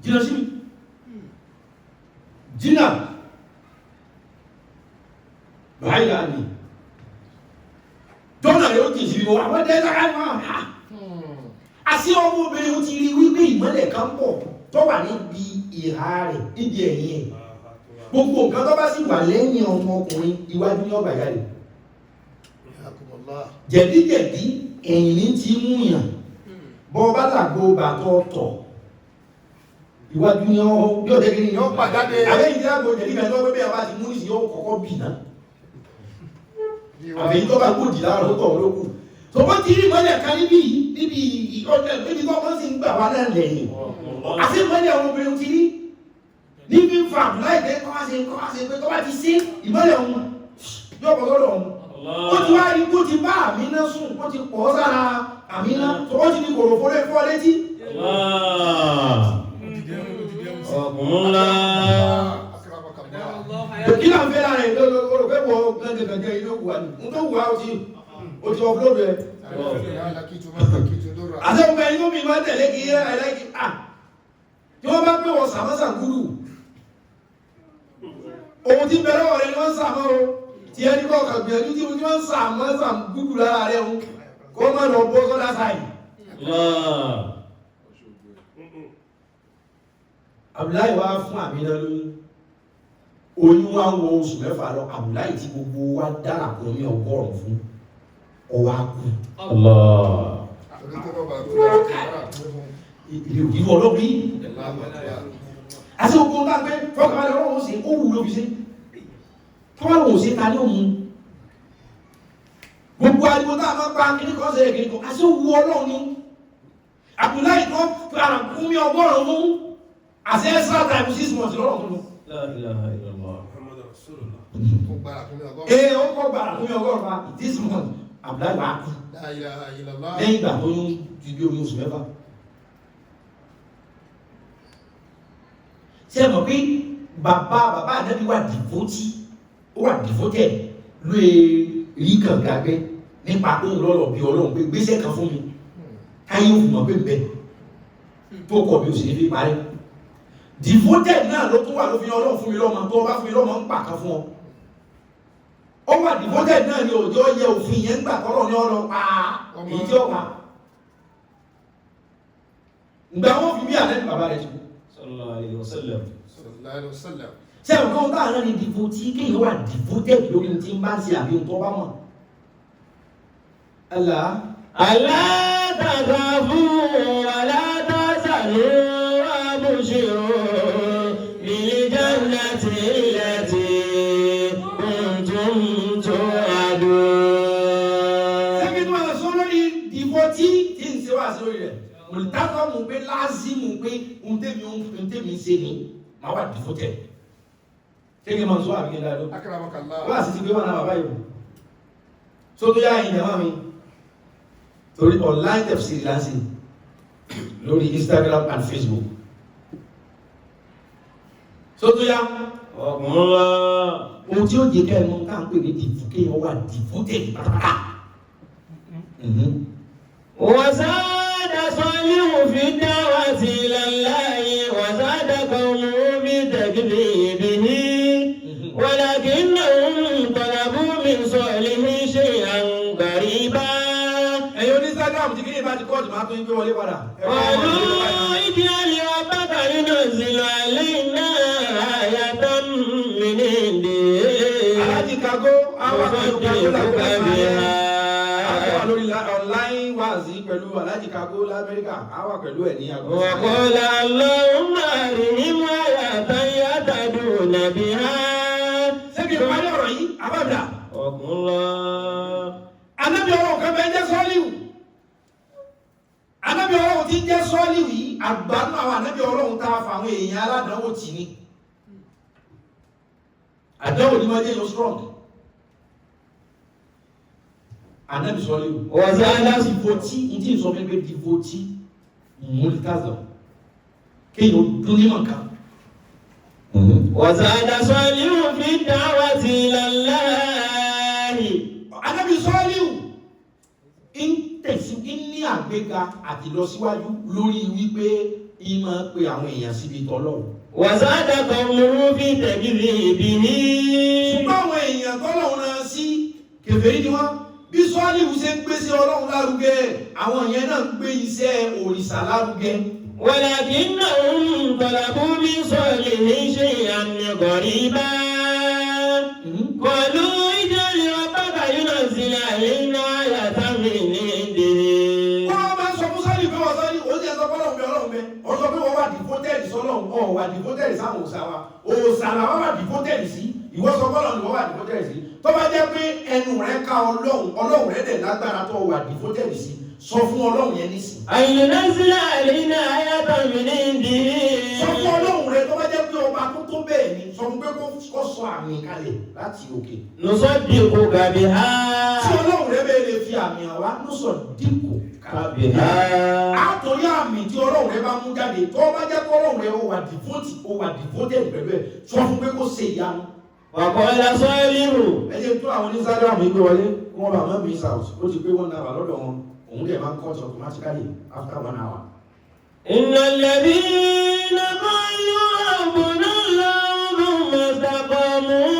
jìnà sí mi jìnà báyìí láàrin dọ́nà rẹ̀ ó kìí sí wọ́n àwọn dẹ́sàkà náà àti ọmọ obìnrin ó ti rí wípé ìmọ́lẹ̀ kan pọ̀ tó wà níbi ìhà rẹ̀ níbi ẹ̀yìn ẹ̀ gbogbo nǹkan tó bá sì wà lẹ́yìn ọmọkùnrin iwájú ní ọgbà jáde jẹ̀díjẹ̀dí ẹ̀yìn ní ti mú yàn bọ́ bá làgbó bàtọ̀ tọ̀ iwájú ní yóò jẹ́ kí ni yóò pàjáde àbẹ́yìn tí lágbó jẹ̀díjẹ̀dí tó pé bá ti mú ní sí yóò kọ́kọ́ bì náà àbẹ́yìn tó bá gbòdì láàrọ̀ tó tọ̀ lókù tó bá ti rí mọ́lẹ̀ kan níbi tó wọ́n sì ń gbà wá náà lẹ́yìn àti mọ́lẹ̀ àwọn obìnrin ti rí níbi ń fa láìpẹ́ kọ́ wá ṣe pé tó bá ti sí ìmọ́lẹ̀ ohun yóò pọ̀ lọ́dọ̀ ohun ó ti wá rí kó ti bá àmínà sùn ó ti pọ̀ sára àmínà tó ó ti ní kòrò fóré fọ́ létí kí náà fẹ́ lára ẹ̀ lọ́rọ̀ pé wọ́n gẹ́gẹ́gẹ́ ilé òkú wa ní tó wù á ó ti ọ̀flóòdù ẹ̀ àti ọgbẹ̀ inú mi máa tẹ̀lé kí ẹlẹ́kì tí wọ́n bá pẹ́ wọ́n sàmọ́sà gúrù ohun tí bẹ̀rẹ̀ ọ̀rẹ́ ni wọ́n sàmọ́ o tí ẹni kọ́ kàgbìyànjú tí wọ́n sàmọ́sà gúrù lára rẹ̀ ń kọ́ mọ́ lọ bọ́ sọ́dá sáì Abdullahi wá fún Àmínà lóyún oyún wá ń wọ oṣù mẹ́fà lọ Abdullahi tí gbogbo wa dára kún ní ọgọ́rùn fún ọwọ́ akú ìlú ọlọ́bí àti ogun bá gbé fọ́kànlẹ̀ ọlọ́run sí ó wù lóbi sí fọ́kànlẹ̀ sí ta ní òun gbogbo ariwo tá a máa pa kí ní kọ́ sí ẹ̀kì nìkan àti owó ọlọ́run ní Abdullahi tó fara kún mi ọgọ́rùn mú àti extra time 6 months lọ́rọ̀ fún ó kọ́ gbàrà kún mi ọgọ́rùn 6 months Abdullahi wà á kú lẹ́yìn ìgbà tó yún ti bí omi oṣù mẹ́fà ṣe mọ̀ pé bàbá ànábì wà dìfótí ó wà dìfótẹ̀ ló rí kànga gbé nípa tó ń lọ́rọ̀ bí ọlọ́run pé gbéṣẹ́ kan fún mi káyé òfin mọ̀ pé bẹ́ẹ̀ tó kọ̀ bí ó sì ní fi parí dìfótẹ̀ náà ló tún wà ló fi ọlọ́run fún mi lọ́mọ tó bá fún mi lọ́mọ ń pàkan fún ọ ó wà dìfótẹ̀ náà ni òjò yẹ òfin yẹn gbà kọ́lọ̀ ní ọlọ́ pa èyí tí ó pa ìgbà wọn fi bí ànábì bàbá rẹ̀ jù sallallahu alaihi wasallam ṣe ọ̀kan bá rán ní dìbò tí kéèyàn wà dìbò tẹ́bì lórí tí ń bá ń ṣe àbí ohun tó bá mọ̀ alátàkàfù alátàsàlú àbúṣirò ìlẹ́jọ́nàtì ilẹ̀tì kùntùm tó àdó ṣẹ́kí tó wà sọ lórí dìbò tí ń ṣe wà sí lórí rẹ̀ olùtàkọ́ mú pé lázìmù pé ohun tẹ́mi ń ṣe ni máa wà dìbò tẹ́ kéèké máa ń sọ àbíkẹ́ dáadọ́ wọ́n àti ti gbé wọn náà bàbá yìí tó tó yá ìyàmá mi torí online tafsir láti lórí Instagram and Facebook tó tó yá ohun tí ó jẹ́ kẹ́ ẹ̀mọ́ ká ń pè ní dìbò kéèyàn wà dìbò tẹ́ pátápátá وزاد صالح في الدعوة إلى الله وزاد قومه بتكذيبه ولكنهم طلبوا من صالح شيئا غريبا ẹ̀yọ́ ní Instagram ti kí ní ìbá ti kọ́ọ̀tù máa tó ń gbé wọlé padà قالوا اجعل ربك ينزل علينا آية من عنده alájì kago àwọn lórí online wáàzí pẹ̀lú alájì kago l'Amẹ́ríkà àwà pẹ̀lú ẹ̀ ní àgbà وقال اللهم أرهم آية يهتدون بها ṣékì parí ọ̀rọ̀ yìí àbábìlà anábì ọlọ́run kan bẹ́ẹ̀ jẹ́ sọ́ọ́líwù anábì ọlọ́run tí jẹ́ sọ́ọ́líwù yìí àgbánú àwọn anábì ọlọ́run tá a fa àwọn èèyàn aládánwò tì ní àdánwò ní wọ́n jẹ́ yóò strong anábì sọ́ọ́líwù Wazada dìvòtí ìdí ìsọfẹ́ pé dìvòtí múlítàzọ̀ kéèyàn dún ní mọ̀ká وزاد صالح في الدعوة إلى الله anábì sọ́ọ́líwù ń ní àgbéga àti lọ síwájú lórí wípé ìmọ̀ pé àwọn èèyàn síbi tọ́lọ́run وزاد قومه في تكذيبه. ṣùgbọ́n àwọn èèyàn tọ́lọ́run náà sí kèfèrí ni wọ́n bí Sọ́líhù ṣe ń gbé sí Ọlọ́run lárugẹ àwọn yẹn náà ń gbé iṣẹ́ òrìṣà lárugẹ. ولكنهم طلبوا من صالح شيئا غريبا قالوا اجعل ربك ينزل علينا آية من عنده. wọ́n máa ń sọ fún Sọ́líhù pé wọ́n Sọ́líhù ó ti ẹ̀ sọ fọ́lọ́run bí Ọlọ́run bẹ́ẹ̀ wọ́n sọ pé wọ́n wà dìfótẹ́ẹ̀dì sọ́lọ́run ọ̀ wà dìfótẹ́ẹ̀dì sáwọn òòṣà wa òòṣà làwọn wà dìfótẹ́ẹ̀dì sí ìwọ sọ fọ́lọ́run ni wọ́n wà dìfótẹ́ẹ̀dì sí tó bá jẹ́ pé ẹnu rẹ̀ ká Ọlọ́run rẹ̀ dẹ̀ lágbára tó wà dìfótẹ́ẹ̀dì sí sọ fún Ọlọ́run yẹn nísìn. ينزل علينا آية من عنده. sọ fún Ọlọ́run rẹ̀ tó bá jẹ́ pé ọba tó tó bẹ́ẹ̀ ni sọ fún pé kó sọ àmì kalẹ̀ láti òkè. نصدقك بها. tí Ọlọ́run rẹ̀ bẹ́ẹ̀ lè fi àmì àwa ló sọ dínkù بها. àtòrí àmì tí Ọlọ́run rẹ̀ bá mú jáde tó bá jẹ́ pé Ọlọ́run rẹ̀ ó wà dìfótẹ́ẹ̀dì pẹ̀lú ẹ̀ sọ fún pé kó ṣe ìyanu. وقال صالح. ẹ jẹ́ tó àwọn oníṣàlẹ̀ àmì gbé wọlé kí wọ́n bá mọ́ mi house ó ti pé wọ́n náà wà lọ́dọ̀ wọn òun dẹ̀ máa ń cut automatically after 1 hour. إن الذين قالوا ربنا الله ثم استقاموا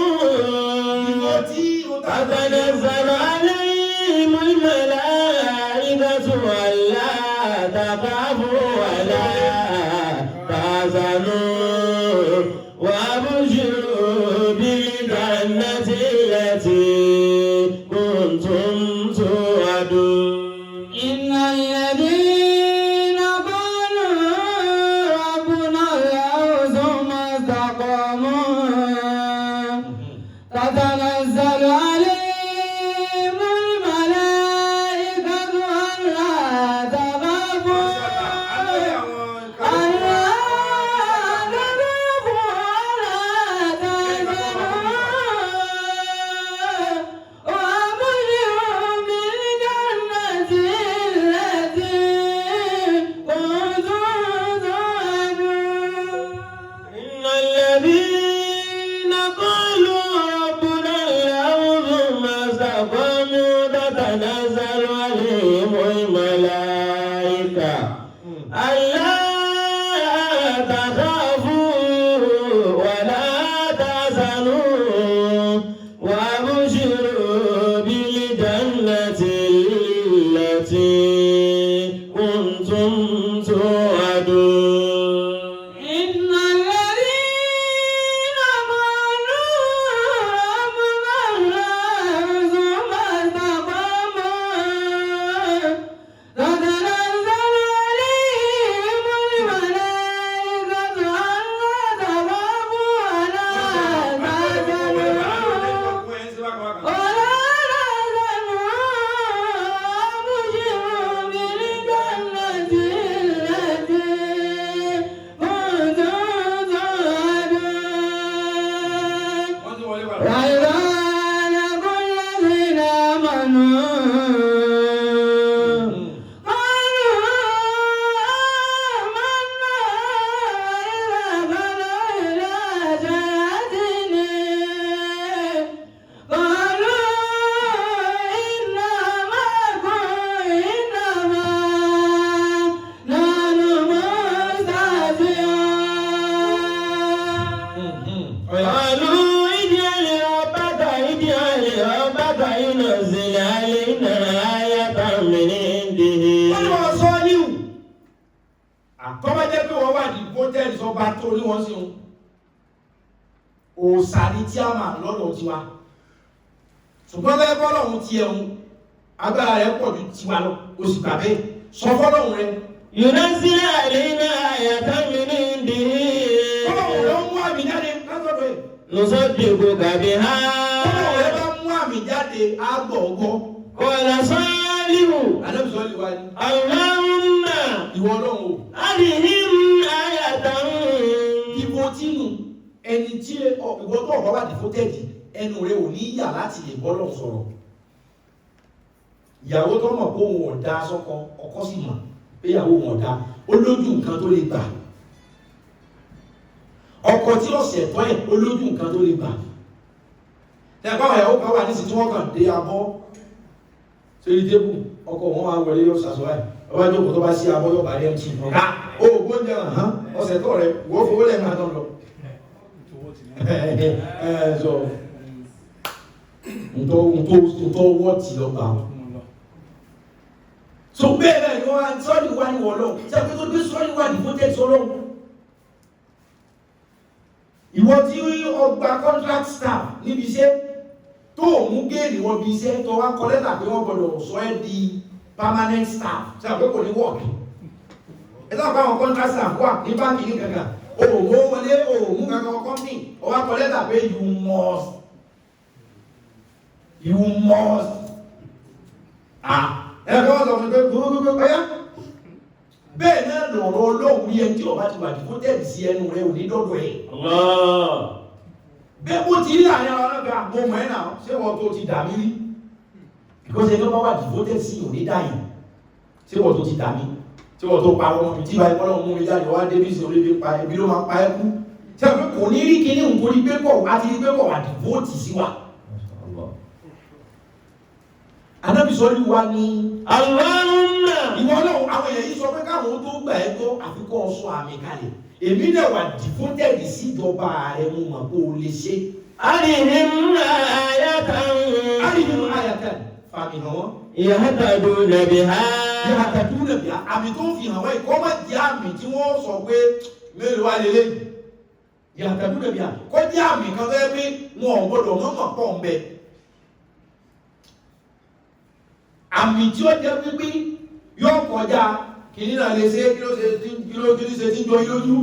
تتنزل عليهم الملائكة ألا تخافوا ولا تحزنوا وأبشروا بالجنة التي كنتم توعدون. إن الذين قالوا ربنا الله ثم استقاموا تتنزل عليهم الملائكة ألا تخافوا ولا تحزنوا وأبشروا بالجنة التي كنتم توعدون. إن الذين قالوا ربنا الله ثم استقاموا تتنزل عليهم الملائكة ألا تخافوا ولا تحزنوا وأبشروا بالجنة التي كنتم توعدون. إن الذين قالوا ربنا الله ثم استقاموا تتنزل عليهم الملائكة ألا تخافوا ولا تحزنوا قالوا اجعل ربك ينزل علينا آية من عنده. wọ́n wọ́n Sọ́líhù àtọ́bẹ́jẹ́ pé wọ́n wà ní bótẹ́ẹ̀lì sọ bá tó ní wọ́n sí wọn òòṣà ní tí a máa lọ́dọ̀ tiwa ṣùgbọ́n bẹ́ẹ̀ bọ́lọ̀hún ti ẹ̀hún agbára rẹ̀ pọ̀ ju tiwa lọ o sì gbà bẹ́ẹ̀ sọ fọ́lọ́hún rẹ̀ ينزل علينا آية من عنده. fọ́lọ́hún rẹ̀ mú àmì jáde látọ̀dọ̀ ẹ̀ نصدقك بها. fọ́lọ́hún rẹ̀ bá mú àmì jáde àgbọ̀ọ̀gọ́ قال صالح alẹ́bùsọ̀lì wa ni اللهم ìwọ Ọlọ́run o أرهم آية. ìbò tínú ẹni tí ìwọ tó ọ̀bá wà ní fótẹ́ẹ̀dì ẹnu rẹ̀ ò ní yà láti lè bọ́lọ̀ sọ̀rọ̀ ìyàwó tó mọ̀ pé òun ọ̀dá sọ́kọ ọkọ sì mọ̀ pé ìyàwó òun ọ̀dá ó lójú nǹkan tó lè gbà ọkọ tí ọ̀sẹ̀ tọ́ ẹ̀ ó lójú nǹkan tó lè gbà tẹ́gbà ìyàwó kan wà nísìsiyìí tí wọ́n kàn dé abọ́ sórí tébù ọkọ wọn wá wọlé yóò ṣàṣọ ẹ̀ ọba jókòó tó bá sí abọ́ yóò bá rí ẹ̀mtì ọ̀gá ó owó jẹ́ hàn ọ̀sẹ̀ tó rẹ̀ wọ́n fowó lẹ́nu àtọ́ lọ. So ntọ́ wọ́ ti lọ gbà. So bẹ́ẹ̀ náà ni wọ́n sọ́ọ́dì wá ní wọ́n lọ ṣé àpótí tó gbé sọ́ọ́dì wá ní fún tẹ́sí ọlọ́run. Ìwọ tí ọgbà contract staff níbi iṣẹ́ tó mú géèlì wọn bí iṣẹ́ tó wá kọ lẹ́tà pé wọ́n gbọ́dọ̀ sọ ẹ́ di permanent staff ṣé àpótí kò ní wọ́ọ̀kì. Ẹ sábà àwọn contract staff wà ní báńkì ní kankan òwò wọlé òwò kankan wọn company ó wá kọ lẹ́tà pé you must ẹ̀rọ wọ́n sọ fún pé gbogbo ọ̀yá bẹ́ẹ̀ náà lọ̀rọ̀ olóògùn yẹn tí ọba ti wà ní fún tẹ́ẹ̀dì sí ẹnu rẹ̀ ò ní dọ́dọ̀ ẹ̀ bẹ́ẹ̀ bó ti rí àárín àwọn ọlọ́gbà mo mọ̀ ẹ́ náà ṣé wọ́n tó ti dà mí rí because ẹni ọba wà devoted sí ò ní dáyìn ṣé wọ́n tó ti dà mí ṣé wọ́n tó pa ọmọ mi tí báyìí kọ́lọ́ mú mi jáde wá débí sí orí pa ẹbí ló máa pa ẹ́ kú ṣé wọ́n kò ní rí kíní nítorí pé pọ̀ wá ti rí pé pọ̀ wà devoted sí wa. Ànábì sọ́rí wa ní Allahumma ìwọ náà àwọn èèyàn yìí sọ pé káwọn tó gbà ẹ́ tó àfikún ọ̀ṣọ́ àmì kalẹ̀ èmi náà wà devoted síjọba rẹ̀ mo mọ̀ pé o lè ṣe. arihim ayatan fàmì hàn wọ́n. yahtaduna biha yahtaduna biha àmì tó fi hàn wọ́n kọ́ má jẹ́ àmì tí wọ́n sọ pé mélòó wá lélẹ̀ yahtaduna biha kọ́ jẹ́ àmì kan tó yẹ pé wọn ò gbọdọ̀ mọ̀mọ̀ pọ̀ ń bẹ. Àmì tí ó jẹ́ pípí yóò kọjá kìíní náà lè ṣe kí ló ṣe tí ń jọ ilójú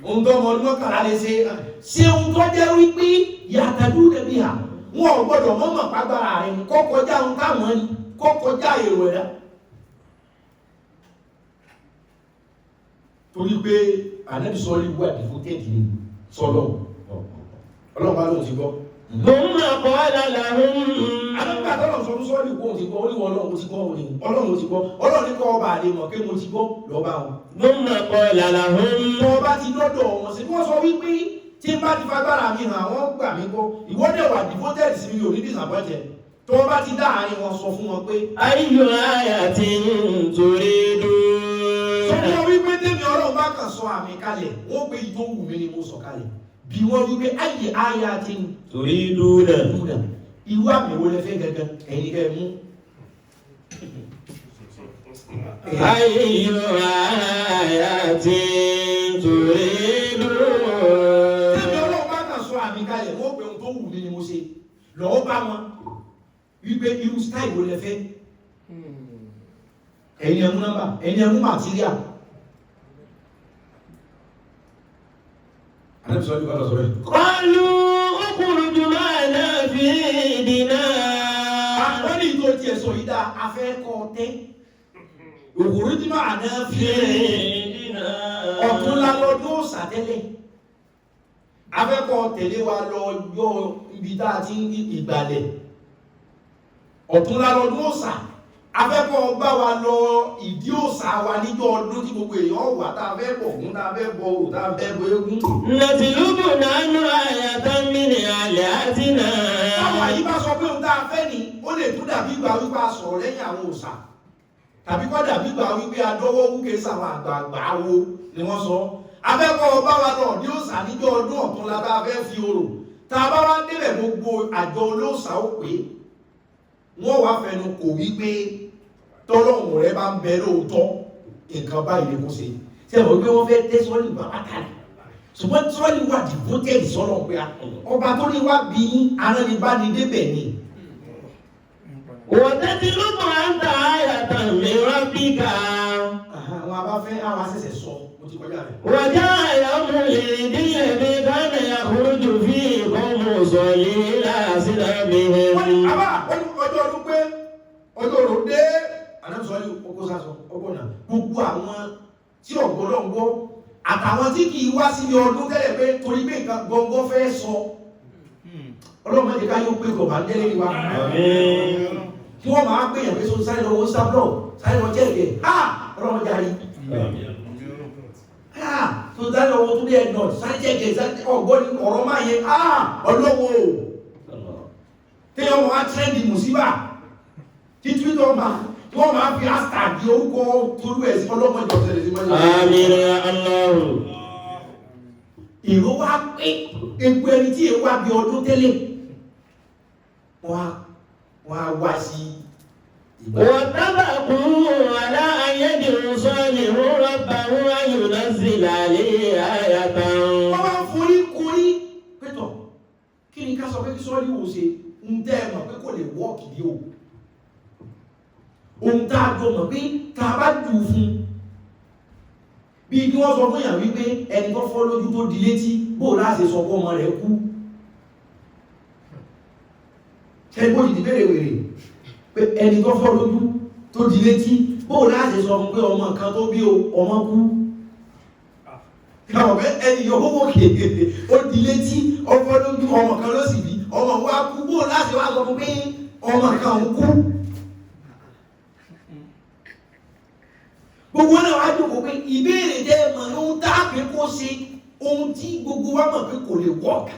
ohun tó ọmọ ọdún mọ́kànlá lè ṣe ohun tó jẹ́ wípé yàtàdú lẹ́bí à wọn ò gbọ́dọ̀ mọ́mọ̀ pàgbára rẹ̀ ní kọ́ kọjá ohun táwọn ní kọ́ kọjá èrò ẹ̀dá torí pé Ànábì sọ́ọ́lì wà ní fún tẹ́ẹ̀tì ní sọ́lọ́ ọlọ́pàá lóhun ti gbọ́. thumma qala lahum Àdúgbà tọ́lọ̀ sọ fún sọ́ọ́lì kó ti gbọ́ oníwọ̀ ọlọ́run ti gbọ́ òní ọlọ́run ti gbọ́ ọlọ́run ní kọ́ ọba àlè mọ̀ pé mo ti gbọ́ lọ́ba wọn. thumma qala lahum Tọ́ ọba ti lọ́dọ̀ wọn sí wọ́n sọ wípé tí n bá ti fagbára mi hàn àwọn gbà mí gbọ́ ìwọ́dẹ̀ wà devoted sí mi ò ní disappointed tọ́ ọba ti dá àárín wọn sọ fún wọn pé. ayyu ayatin turidun. Sọ fún wọn wípé tẹ́mi ọlọ́run bá kàn sọ àmì kalẹ̀ wọ́n pé ìtò wù mí ni mo sọ kalẹ̀ bí wọ́n wípé ayé ayatin turidun. Irú àmì wo lẹ fẹ́ gẹ́gẹ́ ẹ̀yin kẹ́ mú. ayyu ayatin turidun. Tẹ́mi ọlọ́run bá kàn sọ àmì kalẹ̀ wọ́n pé ohun tó wù mí ni mo ṣe lọ́wọ́ bá wọn wípé irú style wo lẹ fẹ́. Ẹ̀yin ẹ̀mú nọ́mbà ẹ̀yin ẹ̀mú material. Àlẹ́bùsọ̀ ní bàtà sọ̀rọ̀ yìí. qalu ukhruj ma'ana fi dinina. Àwọn ní ìtò tí ẹ̀sọ̀ yìí dá afẹ́kọ̀ tẹ́. Òkúrú tí máa náà fi ọ̀tún lálọ́dún òsàtẹ́lẹ̀. Afẹ́kọ̀ tẹ̀lé wa lọ yọ ibi tá a ti ń ìgbàlẹ̀. Ọ̀tún lálọ́dún òsà. Afẹ́kọ̀ bá wa lọ ìdí òsà wa níjọ́ ọdún tí gbogbo èèyàn wà tá a fẹ́ bọ̀ fún tá a fẹ́ bọ̀ ò tá a fẹ́ bọ̀ eégún. natlubu nahnu ayatan min alihatina. Àwọn àyí bá sọ pé òun tá a fẹ́ ni ó lè tún dàbí ìgbà wípé a sọ̀rọ̀ lẹ́yìn àwọn òsà. Tàbí kọ́ dàbí ìgbà wípé adọ́wọ́ wúke sàwọn àgbààgbà wo ni wọ́n sọ. Afẹ́kọ̀ bá wa lọ ní òsà níjọ́ ọdún ọ̀tún la bá fẹ́ fi orò. Tá a bá wá débẹ̀ gbogbo àjọ olóòsà ó pé wọ́n wá fẹnu kò wípé tọ́lọ́hùn rẹ bá ń bẹ lóòótọ́ nǹkan báyìí ni kò ṣe tí ẹ̀wọ̀n pé wọ́n fẹ́ tẹ́ sọ́ọ́lì bàbá kalẹ̀ ṣùgbọ́n sọ́ọ́lì wà devoted sọ́nà pé ọba tó ní wá bí aránibánidébẹ̀ ni. wa tatlubu anta ayatan min rabbika. Àwọn abáfẹ́ àwọn asẹ̀sẹ̀ sọ mo ti kọjá rẹ̀. wa ja'a yawmul idil ladhi kana yakhruju fihi qawmun salila silabihim. Wọ́n ní àbá ọjọ́ ọdún pé ọjọ́ òrùn dé àdámsọ́lì ọkọ̀ sásọ ọgbọ̀n náà gbogbo àwọn tí ọ̀gbọ́n gbọ́ àtàwọn tí kìí wá síbi ọdún tẹ́lẹ̀ pé torí pé nǹkan gbọ́ngbọ́ fẹ́ sọ ọlọ́mọ ìdíká yóò pé gọ̀bà ń tẹ́lẹ̀ wa kí wọ́n máa pè yàn pé so sáré lọ́wọ́ sábọ̀ sáré lọ jẹ́ ìgbẹ́ ọlọ́mọ járí so sáré lọ́wọ́ tó dé ẹ̀nà sáré jẹ́ ìgbẹ́ ọgbọ́n ọ̀rọ̀ máa yẹ ọlọ́wọ́ tí wọ́n wá trẹ́ndì mùsíbà tí twitter ọba wọ́n máa fi hashtag orúkọ torú ẹ̀ sí ọlọ́mọdé ọ̀sẹ̀lẹ̀ sí mọ́jọ́. Àmín ya Allah. Ìró wá pé epo ẹni tí èèwà bí ọdún tẹ́lẹ̀ wọ́n á wá sí ìgbà. واتفقوا على أن يدعوا صالح ربه أن ينزل عليه آية. Wọ́n máa ń forí korí pẹ́tọ̀ kí ni ká sọ pé kí sọ́ọ́lì wò ṣe ń tẹ́ ẹ mọ̀ pé kò lè wọ́ọ̀kì ní o. Ohun tá a jọ mọ̀ pé tá a bá jù fún bí kí wọ́n sọ fún yàn wípé ẹni tó fọ́ lójú tó di létí bó láti sọ fún ọmọ rẹ̀ kú. Ẹni bó ti bẹ̀rẹ̀ wèrè pé ẹni tó fọ́ lójú tó di létí bó láti sọ fún pé ọmọ kan tó bí ọmọ kú. Káwọn pé ẹni yọ owó kéèké ó di létí ọfọ́ lójú ọmọ kan ló sì bí ọmọ wa kú bó láti wá sọ fún pé ọmọ kan ń kú. Gbogbo náà wá jókòó pé ìbéèrè jẹ́ mọ̀ ní ohun tá a pé kó ṣe ohun tí gbogbo wa mọ̀ pé kò lè wọ́ọ̀kà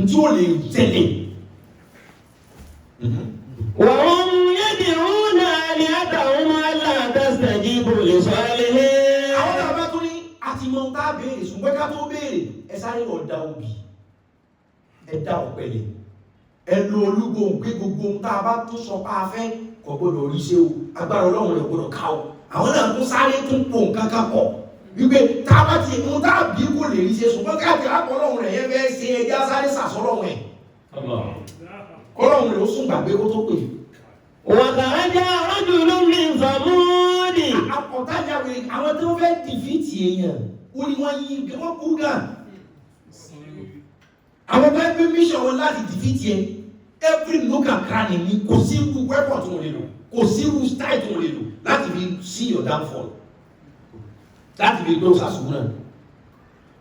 tí ó lè tẹ̀lé. وهم يدعون آلهتهم ألا تستجيب لصالح. Àwọn náà bá tún ní àti mọ̀ tá a béèrè ṣùgbọ́n ká tó béèrè ẹ sáré lọ da obì ẹ dá ọ̀pẹ̀lẹ̀ ẹ lo olúgbòhùn pé gbogbo ohun tá a bá tún sọ pé a fẹ́ kò gbọdọ̀ rí ṣe o agbára Ọlọ́run rẹ̀ gbọdọ̀ ká o. Àwọn náà tún sáré tún pò nǹkan kan pọ̀ wípé tá a bá ti mú tá a bí kò lè rí ṣe ṣùgbọ́n káàkiri àpọ̀ Ọlọ́run rẹ̀ yẹn fẹ́ ṣe ẹja sáré sàsọ́lọ́run ẹ̀ kọ́lọ́run rẹ̀ ó sùn gbàgbé kó tó pè. وخرج رجل من ثمود. Àpọ̀tájà wèrè àwọn tó fẹ́ dìfìtì èèyàn ó ní wọ́n yí wọ́n kú gàn. Àwọn tó ń gbé mission wọn láti dìfìtì ẹ every nook and cranny ni kò sí irú weapon tó lè lò kò sí irú style tó lè lò láti fi see your downfall láti fi gbé òṣàṣùn náà.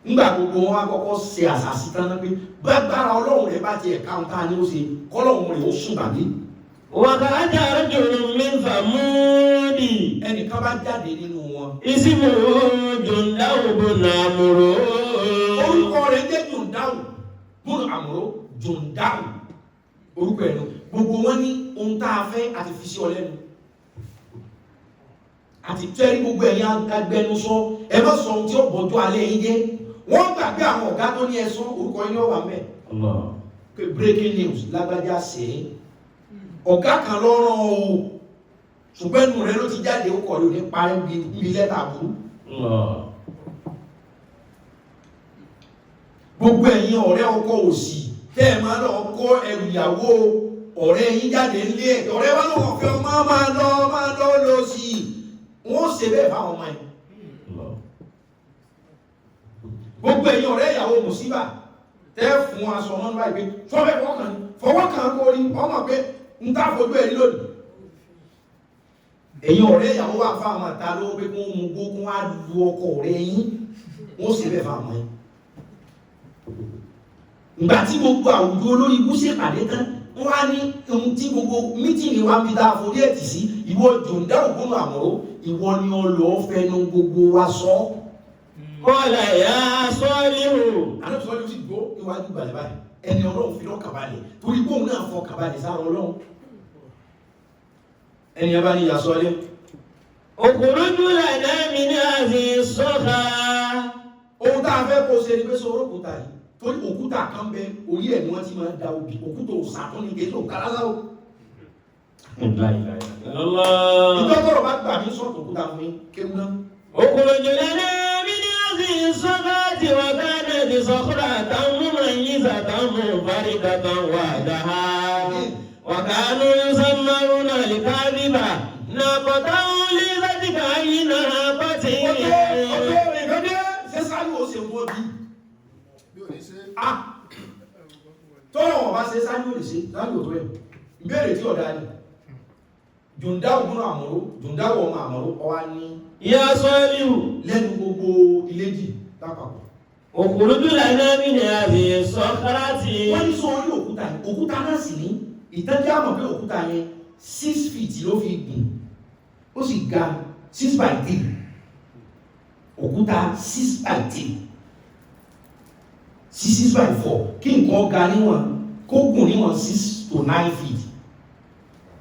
Nígbà gbogbo wọn á kọ́kọ́ ṣe àṣàṣì tán náà pé gbàgbára Ọlọ́run rẹ̀ bá ti ẹ̀ka ohun tá a ní ó ṣe kọ́lọ́run rẹ̀ ó sùn gbàgbé. وخرج رجل من ثمود. Ẹnìkan bá jáde nínú wọn. اسمه جندب بن عمرو. Orúkọ rẹ̀ jẹ́ Jùndáwù bùn àmúrò Jùndáwù orúkọ ẹ̀nu gbogbo wọn ní ohun tá a fẹ́ àti fi sí ọ lẹ́nu àti tẹ́rí gbogbo ẹ̀yin agbẹnusọ ẹ má sọ ohun tí ó bọ́jú alẹ́ yín jẹ́ wọ́n gbàgbé àwọn ọ̀gá tó ní ẹ̀sọ́ orúkọ yín ọ̀wà mẹ́ pé breaking news lágbájá sí ọ̀gá kan lọ́rọ̀ o ṣùgbọ́n ẹnu rẹ ló ti jáde ó kọ̀ lóní parí bí lẹ́tà burú. Gbogbo ẹ̀yin ọ̀rẹ́ ọkọ òsì tẹ́ ẹ máa lọ kó ẹrù ìyàwó ọ̀rẹ́ yín jáde nílé ẹ̀ ọ̀rẹ́ wa lọ́wọ́ fẹ́ máa lọ lọ sí i wọ́n ṣe bẹ́ẹ̀ fáwọn ọmọ ẹ̀. Gbogbo ẹ̀yin ọ̀rẹ́ ìyàwó mùsíbà tẹ́ fún aṣọ wọn báyìí pé fọ́fẹ́ fọwọ́ kan kó rí ọmọ pé ń tá fojú ẹ̀ lónìí. Ẹ̀yin ọ̀rẹ́ ìyàwó wà fáwọn àta lówó pé kí wọ́n mú gbókun á lu ọkọ ọ̀rẹ́ yín wọ́n ṣe bẹ́ẹ̀ fáwọn ẹ̀. Ìgbà tí gbogbo àwùjọ olórí ibú ṣèpàdé tán wọ́n á ní ohun tí gbogbo mítìnì wa ń bi tá a forí ẹ̀ tì sí ìwọ Jùndáwù bùn àmúrò ìwọ ni ọ lọ fẹnu gbogbo wa sọ. قال يا صالح. Àlọ́ sọ́ọ́ ló sì gbó níwájú balẹ̀ báyìí ẹni Ọlọ́run fi lọ́kàn balẹ̀ torí bóun náà fọ kàbalẹ̀ sára Ọlọ́run. Ẹni ẹ bá ní ìyá sọ́ọ́lé. اخرج لنا من هذه الصخرة. Ohun tá a fẹ́ kó ṣe ni pé sọ òkúta yìí torí òkúta kan bẹ orí ẹ̀ ni wọ́n ti máa da obì òkúta òsàtún ní kéde òkàlásá o. Ìjọba bá gbà mí sọ̀tò òkúta fún mi kéwú náà. اخرج لنا من هذه الصخرة وكانت صخرة مميزة منفردة وحدها وكانوا يسمرون الكاذب ناقة لذاتك أي ناقة. Ṣé sáré o ṣe wọ́n bí? Tọ́lọ̀ wọn bá ṣe sáré o lè ṣe sáré o tó ẹ̀. Ìbéèrè tí ọ̀dá ni. Jùndáwù bùn àmúrò Jùndáwù ọmọ àmúrò ọwá ní. يا صالح. Lẹ́nu gbogbo iléjì lápapọ̀. اخرج لنا من هذه الصخرة. Wọ́n ní sọ orí òkúta yìí, òkúta náà sì ní ìtẹ́jú àmọ̀ pé òkúta yẹn 6 feet ló fi gùn, ó sì ga 6 by 3. Òkúta 6 by 3. 6 by 4. Kí nǹkan ga níwọ̀n, kó gùn níwọ̀n 6 to 9 feet.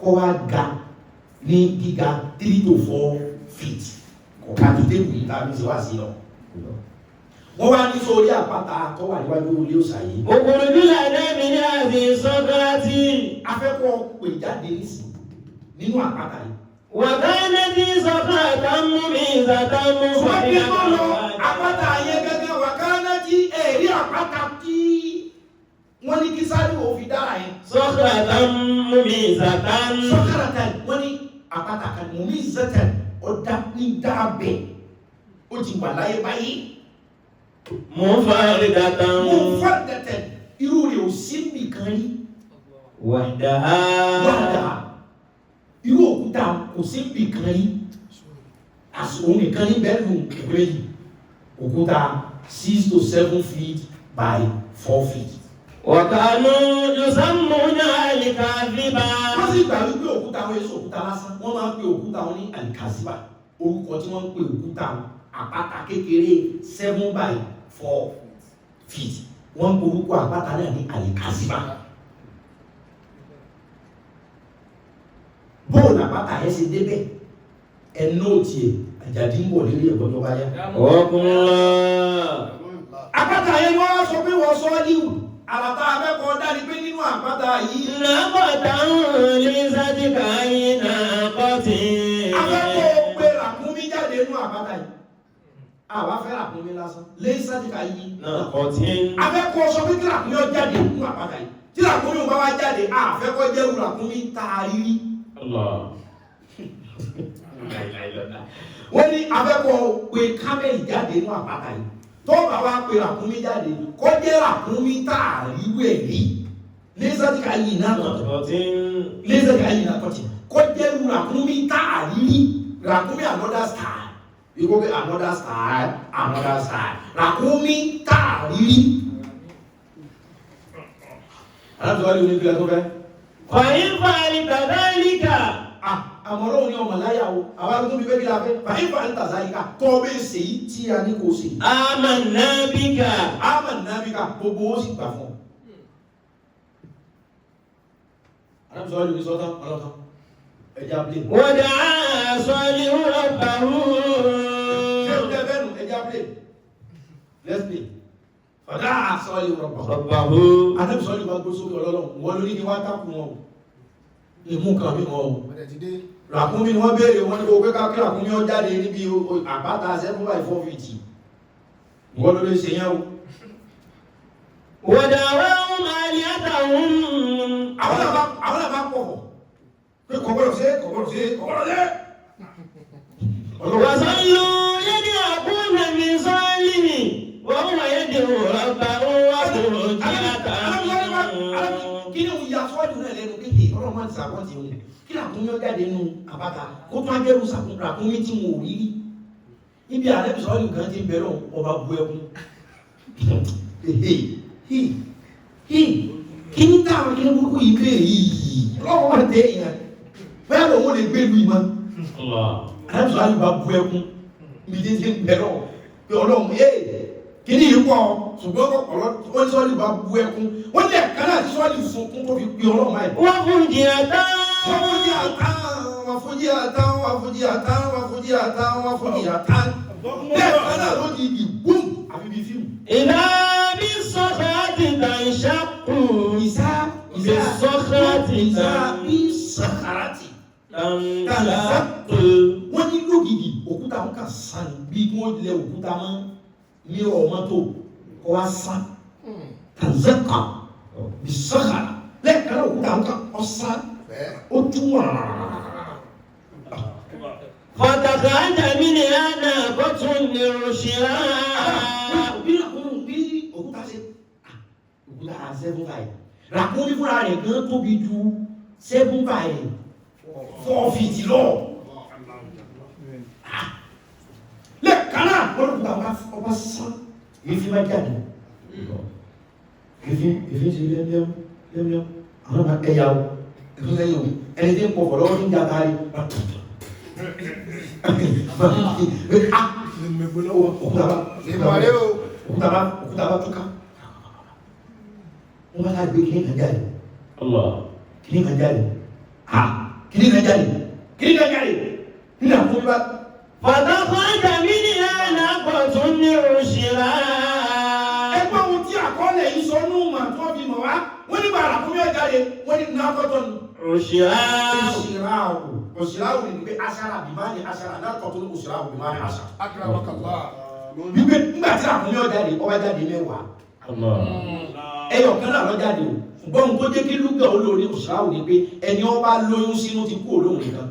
kó wá ga ní gíga 3 to 4 feet ọ̀ká tó tébù yìí tàbí sí wá sí lọ wọ́n wá ní sórí àpáta tó wà níwájú ilé òsà yìí òkùnrin bílẹ̀ nẹ́mi ní àti sọ́kọ́láti afẹ́kọ́ pè jáde nísìn nínú àpáta yìí wàkánẹ́ tí sọ́kọ́láta mú mi ìzàtà mú wọ́n bí tó lọ àpáta yẹn gẹ́gẹ́ wàkánẹ́ tí èrí àpáta tí wọ́n ní kí sáré òfin dára yẹn sọ́kọ́láta mú mi ìzàtà sọ́kọ́láta wọ́n ní àpáta kan mú mi ìzàtà ọ̀dà ní dábẹ̀ ó ti wà láyé báyìí mú fàrídàtà irú rẹ̀ ò sí nìkan rí wàdáhá irú òkúta kò sí nìkan rí àsìkò nìkan ní bẹ́ẹ̀lú ìwé yìí òkúta 6 to 7 feet by 4 feet wàkánú yusammuna alikaziba wọ́n sì gbà wípé òkúta wọn èso òkúta lásán wọ́n máa ń pe òkúta wọn ní alikaziba orúkọ tí wọ́n ń pe òkúta àpáta kékeré 7 by 4 feet wọ́n ń pe orúkọ àpáta náà ní alikaziba bóòlù àpáta yẹn ṣe débẹ̀ ẹnu òtí ẹ̀ àjàdí ń bọ̀ lórí ẹ̀gbọ́n tó bá yá àpáta yẹn wọ́n sọ pé wọ́n sọ líwù àbàtà abẹ́kọ̀ọ́ dáni pé nínú àpáta yìí nàkọ̀tà lè sátìkà yìí nàkọ̀tì abẹ́kọ̀ọ́ pé ràkúnmí jáde nínú àpáta yìí àwa fẹ́ ràkúnmí lásán lè sátìkà yìí nàkọ̀tì abẹ́kọ̀ọ́ sọ pé kí ràkúnmí ó jáde nínú àpáta yìí tí ràkúnmí ó bá wá jáde àfẹ́kọ̀ọ́ jẹ́rù ràkúnmí tààrí wọ́n ní abẹ́kọ̀ọ́ pé kámẹ́lì jáde nínú àpáta yìí tó bá wá pé ràkúnmí jáde kó jẹ́ ràkúnmí tààrí wẹ̀rí lẹ́sàtìkà yìí náà kọ̀tí kó jẹ́ ràkúnmí tààrí ràkúnmí another style yíkó pé another style ràkúnmí tààrí aláàtúwárí onígbìlẹ̀ tó fẹ́ fàyín fàyí kàdálíkà àmọ́rọ̀ òní ọmọ láyàwó àwọn akẹ́kọ̀ọ́ bí bẹ́ẹ̀ láfẹ́ fàyín fàyí tàzáríkà tó bẹ́ ṣe yí tí a ní kò ṣe àmànàbíkà gbogbo ó sì gbà fún aláàtúwárí oní sọ́tán ọlọ́tán ẹjá blé wọ́n dá sọ́lé rọ̀bàrú ẹjá blé let's play fàdá sọ́lé rọ̀bàrú àtẹ́bùsọ́lé bá gbó sókè ọlọ́run wọ́n lórí ní wá tákùn wọn ìmú kan bí wọn ràkúnmí ni wọ́n béèrè wọn ní owó káàkiri ràkúnmí ó jáde níbi àpáta 7 by 4 feet wọ́n ló lè ṣe yẹn o wọ́n dá wọ́n máa lè àtàwọn àwọn àbá pọ̀ pé kọ̀gbọ́rọ̀ sí wàsánlú yẹ́dí àkúnnà mi sọ́ọ́lì mi wọ́n wà yẹ́dí rọ̀bà wà kò jí kí ni òun ya sọ́ọ̀dù náà lẹ́nu kéèké ọlọ́run máa ti sàkọ́ntì òun kí ràkúnmí ó jáde nínú àpáta kó tó ágẹ́rù ràkúnmí tí wọn ò rí rí níbi àrẹ́bì sọ́ọ̀dù kan ti ń bẹ̀rẹ̀ ọba bu ẹkún kí ní táwọn kí ní burúkú yìí bèèrè yìí ọlọ́run wà tẹ́ èèyàn bẹ́ẹ̀ lòun lè gbé ìlú ìmọ̀ àrẹ́bì sọ́ọ̀dù bá bu ẹkún ibi tí ti ń bẹ̀rẹ̀ pé ọlọ́run kí ní ìpọ̀ ṣùgbọ́n wọ́n sọ́ọ̀lì bá bú ẹkún wọ́n lè kánà tí sọ́ọ̀lì sunkún tó fi pí ọlọ́run máa wọ́n fún jìyàtá bẹ́ẹ̀ kánà ló di ìgbùn àfi bí fíìmù ìdá bí sọ́kàtì tàìṣàkù bí sọ́kàtì tàìṣàkù wọ́n ní lógìdì òkúta wọn kà sàn bí wọ́n lẹ òkúta mọ́ ní ọmọ tó kọ́ wá sán tàǹzẹ́kà bí sọ́kà lẹ́ẹ̀kan náà òkúta wọn kà ọ̀sán ó túmọ̀ fọ̀tàkà àjàmí ni a náà kó tún ní òṣìṣẹ́ bí òkúta ṣe òkúta 7 by ràkúnmí fúnra rẹ̀ gan tóbi ju 7 by 4 feet lọ lẹ́ẹ̀kan náà wọ́n lókùta ọba sán ìfí máa jáde ìfí ṣe lẹ́mìọ́ àwọn ọmọ ẹ̀yà o ẹ̀fún sẹ́yìn o ẹni tí ń pọ̀ pọ̀ lọ́wọ́ tí ń jà kárí òkúta bá túká wọ́n bá láti gbé kìí kan jáde kìí kan jáde kìíní náà jáde kìíní náà jáde nínú àkúnmí bá. فَتَخْرَجَ مِنْهَا نَاقَةٌ عُشْرًا. ẹgbẹ́ ohun tí àkọọ́lẹ̀ yìí sọ nù mà tó fi mọ̀ wá wọ́n ní bàrà àkúnmí ó jáde wọ́n ní nàkọ́tọ̀ nù. òṣìláwò ni pé aṣara bìmáàni aṣara nàkọ́tọ̀ ní òṣìláwò bìmáàni aṣara. Akramakallah. wípé nígbà tí àkúnmí ó jáde ó wá jáde mẹ́wàá. ẹyọ kan náà lọ jáde o ṣùgbọ́n ohun tó jẹ́ kí lúgà olórí òṣìláwò ni pé ẹni ó bá lóyún sínú ti kú olóhùn nìkan.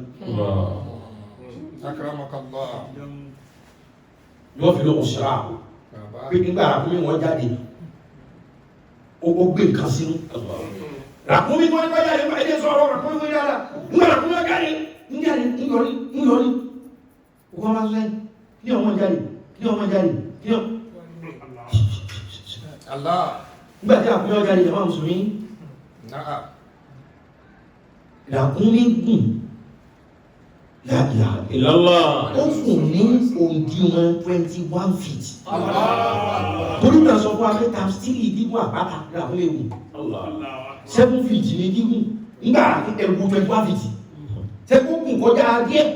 Akramakallah. yóò fi lọ òṣìláwò pé nígbà àkúnmí wọn jáde ó gbé nǹkan sínú. ràkúnmí tó ń bá jáde nípa ẹni sọ̀rọ̀ ràkúnmí tó yára nígbà ràkúnmí wọn jáde ńyọrí wọ́n máa sẹ́yìn kí ọmọ jáde kí ọmọ jáde kí ọmọ. Allah. nígbà tí àkúnmí wọn jáde jàmáà mùsùlùmí Na'am. ràkúnmí gùn láàbìlà Illallah. ó fún ní òdiwọ̀n 21 feet. torí náà sọ fún abẹ́ times 3 gígùn àpáta ràkúnmí gùn 7 feet ní gígùn nígbà ẹ̀rù 21 feet. tẹ́kùnkùn kọjá díẹ̀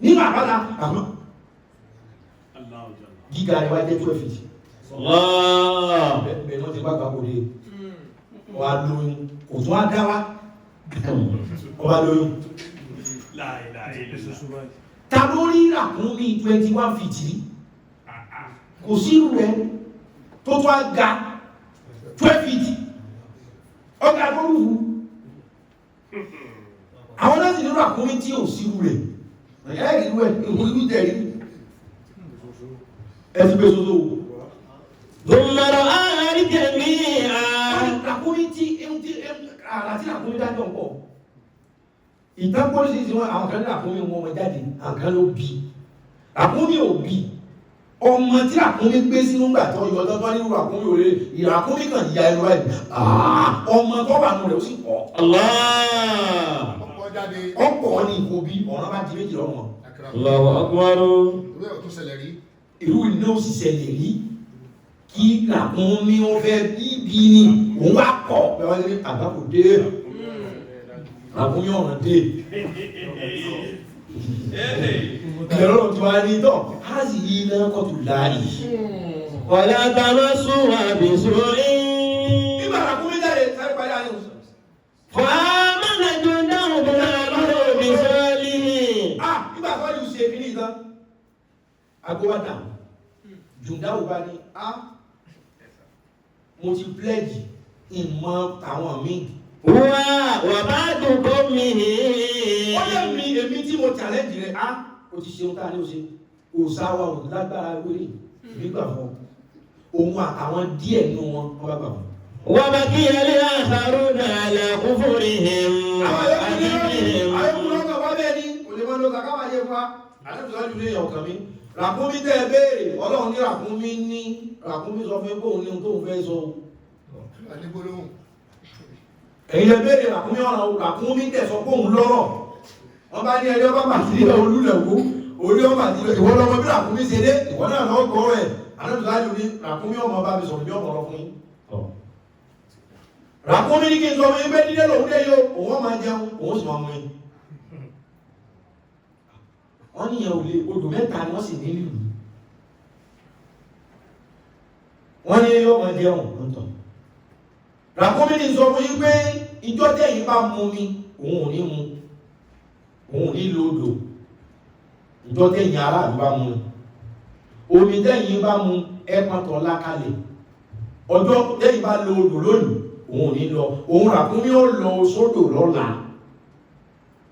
nínú àpáta àmọ́ gíga rẹ̀ wá jẹ́ 12 feet. bẹ́ẹ̀ náà ti bá gbàgbọ́ dé wà lóyún kò tún á dá wá ọba lóyún. ta ló rí ràkúnmí 21 feet rí kò sí irú rẹ̀ tó tún á ga 12 feet ọgá tó rúfu àwọn náà sì ní ràkúnmí tí ò sí irú rẹ̀ ẹ̀ẹ́rì ìlú tẹ̀rí ẹ̀sì pé soso ثم رآها جميعا. ràkúnmí tí àrà tí ràkúnmí dájọ́ pọ̀ ìtàn pọ́lísì sí wọn àwọn kan ní ràkúnmí wọn ọmọ jáde àwọn kan ló bí ràkúnmí ò bí ọmọ tí ràkúnmí gbé sínú gbà tó yọ tọ́tọ́ nínú ràkúnmí ò lè ìràkúnmí kan ìyá ẹnu ẹ̀ ọmọ tó wà nù rẹ̀ ó sì pọ̀ ọ̀pọ̀ ní ìkó bí ọ̀rọ̀ bá di méjì lọ́mọ. Allahu akbar. Ìwé ọ̀tún ṣẹlẹ̀ rí. irú iná ó sì ṣẹlẹ̀ rí kí ràkúnmí ó fẹ́ bíbí ni òun wá kọ̀ pé wọ́n ní àbákò dé ràkúnmí ọ̀ràn dé ìrọ̀rùn tí wàá ní tọ̀ á sì yí iná kọ́tù láàyè. ولا تمسوها بسوء nígbà ràkúnmí jáde sáré parí àyè òsùn. فآمن جنده بما أمروا بصالح. nígbà tó yìí ṣe kí ní ìtàn agbówádà jùndáwò bá ní mo ti pledge ìmọ̀ àwọn míì. وبعد قومه. ó yẹ mi èmi tí mo challenge rẹ̀ o ti ṣeun tá a ní o ṣe òsáwà ò lágbára wéré nígbà fún òun àtàwọn díẹ̀ nínú wọn bá gbà fún. وبقي الآخرون على كفرهم وعدلهم. ayélujára wá bẹ́ẹ̀ ni olèmọ́ ló kàkà máa yẹ fún wa àlejò ìlú èèyàn ọ̀kan mi ràkúnmí tẹ́ ẹ béèrè ọlọ́run ní ràkúnmí sọ fún bóun ní ohun tó ń fẹ́ sọ. ẹ̀yin ẹ béèrè ràkúnmí ọ̀ràn ràkúnmí tẹ̀ sọ bóun lọ́rọ̀ wọ́n bá ní ẹjọ́ bá bàtí olúlẹ̀wó orí ọmọ àti ìwọ lọ́mọ bí ràkúnmí ṣe dé ìwọ náà lọ́ gbọ́ ẹ̀ àlejò ìlú ní ràkúnmí ọmọ bá mi sọ̀rọ̀ bí ọmọ lọ fún yín. ràkúnmí ní kí n sọ fún yín pé dídé lòun dé yóò òun máa jẹun òun sì máa mú yín. wọ́n níyàn ò lè odò mẹ́ta ni wọ́n sì ní ìlú wọ́n ní yóò máa jẹun lọ́tọ̀. ràkúnmí ní sọ fún yín pé ìjọ tẹ̀yìn bá mú mi òun ò ní mu òun ò ní lo odò ìjọ tẹ̀yìn aráàlú bá mú omi tẹ̀yìn bá mú ẹ̀pọ̀tọ̀ lákàlẹ̀ ọjọ́ tẹ̀yìn bá lo odò lónìí òun ò ní lọ òun ràkúnmí ó lọ sódò lọ́la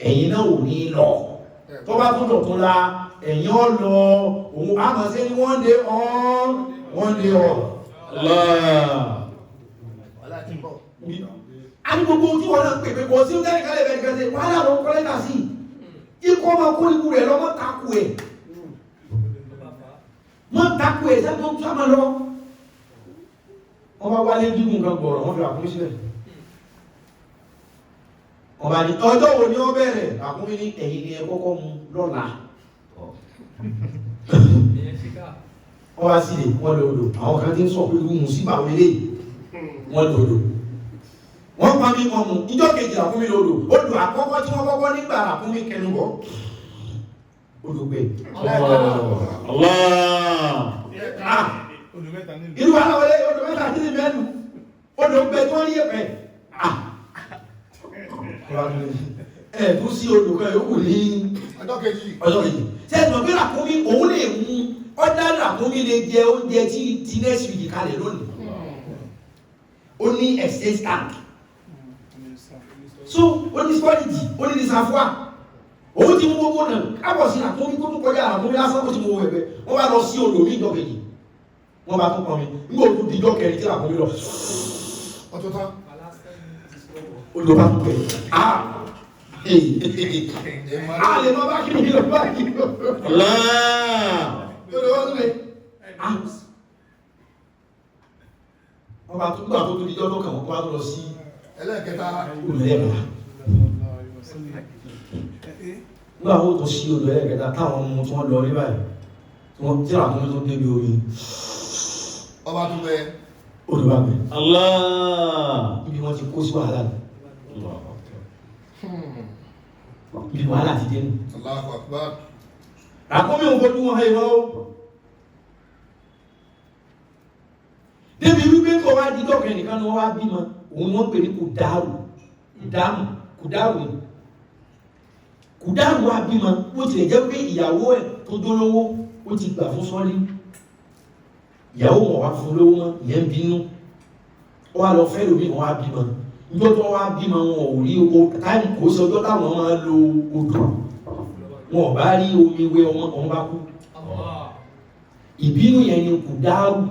ẹ̀yin náà ò ní lọ tó bá tún dọ̀tún la ẹ̀yin ó lọ òun àmọ́ sí ní one day on one day off. a ní gbogbo tí wọ́n náà pèpè kò sí ń tẹ́lẹ̀ kálẹ̀ bẹ́ẹ̀ gẹ́gẹ́ wàhálà ló ń kọ́ lẹ́tà sí ikọ́ máa kó ikú rẹ̀ lọ́mọ́ takú ẹ̀ mọ́ takú ẹ̀ sẹ́ni tó ń sáma lọ wọ́n bá wálé dígùn kan gbọ̀rọ̀ wọ́n fi àkúnmí sílẹ̀ wọ́n bá ní ọjọ́ wo ni wọ́n bẹ̀rẹ̀ àkúnmí ní ẹ̀yìn ni ẹ kọ́kọ́ mu lọ́la wọ́n bá sílẹ̀ wọ́n lọ odò àwọn kan ti ń sọ pé irú mùsíbà wọlé wọ́n lọ odò wọ́n pa mí wọn mú ìjọ kejì ràkúnmí lòdò odò àkọ́kọ́ tí wọ́n kọ́kọ́ nígbà ràkúnmí kẹnu bọ̀ odò gbé. irú aláwọlé odò mẹ́ta tí ní mẹ́nu odò gbé tó ń yé pẹ́ ẹ̀ẹ́dún sí odò kan yóò ní ọjọ́ kejì sẹ́ẹ̀dùn bí ràkúnmí òun lè mú ọ̀dà ràkúnmí lè jẹ oúnjẹ tí next week kalẹ̀ lónìí ó ní excess tank so ó ní storage ó ní reservoir òun ti mú gbogbo náà kábọ̀ sí ràkúnmí tó tún kọjá ràkúnmí lásán ó ti mú owó ẹ̀gbẹ́ wọ́n bá lọ sí odò ní ìjọ kejì wọ́n bá tún pọn mi nígbà òtún di ìjọ kẹrin tí ràkúnmí lọ ọtún tán odò bá tún pẹ̀ lè mọ bá kí ni lọ bá kí lọ. Wọ́n bá tún gbà tó tó di ọdún kan wọ́n bá tó lọ sí ẹlẹ́ẹ̀kẹta olùlẹ́ẹ̀kẹta. Nígbà wọ́n tó sí odò ẹlẹ́ẹ̀kẹta táwọn ọmọ tí wọ́n lọ rí báyìí tí wọ́n tí àwọn ọmọ tó débi orí. Ọba tó bẹ odò bá bẹ. Ibi wọ́n ti kó sí wàhálà ni. Ibi wàhálà ti dé nù. Allahu Akbar. Ràkúnmí òun fojú wọn ẹ̀rọ o. Débi wípé kò wá di dọ́kẹ́ nìkan ni wọ́n wá bímọ, òun ni wọ́n pè ní Kùdáàrù ni. Kùdáàrù wá bímọ, ó tilẹ̀ jẹ́ pé ìyàwó ẹ̀ tó dólówó, ó ti gbà fún sọ́lí. Ìyàwó wọn wá fún lówó mọ́, ìyẹn bínú. Ó wá lọ fẹ́ lómi, wọ́n wá bímọ. Ìjọ́ tó wá bímọ wọn ò rí owó táìmù kó sí ọjọ́ táwọn máa lo odò wọn ò bá rí omi wé ọmọ bá kú. Ìbínú yẹn ni Kùdáàrù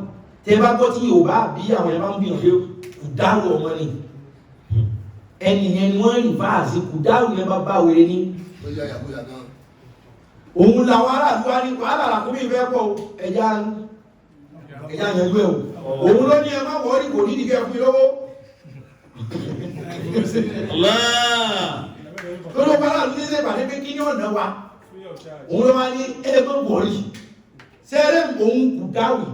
tẹ bá gbọ́ tí Yorùbá bí àwọn ẹ̀ bá ń bíyàn pé Kùdáàrù ọmọ ni ẹni yẹn ni wọ́n rìn fáàsì Kùdáàrù yẹn bá bá wèrè ní. òun làwọn aráàlú wá ní wàhálà làkúnmí ìfẹ́ pọ̀ ẹja yanjú ẹ̀ o òun ló ní ẹ má wọ́ọ́rì kò ní ìdíkẹ́ fún lọ́wọ́. Lọ́dọ̀ bá láàrín ní sẹ́bà ní pé kí ní ọ̀nà wa, òun ló wá ní ẹgbẹ́ wọ̀rí, sẹ́rẹ̀ òun Kùdáàrù,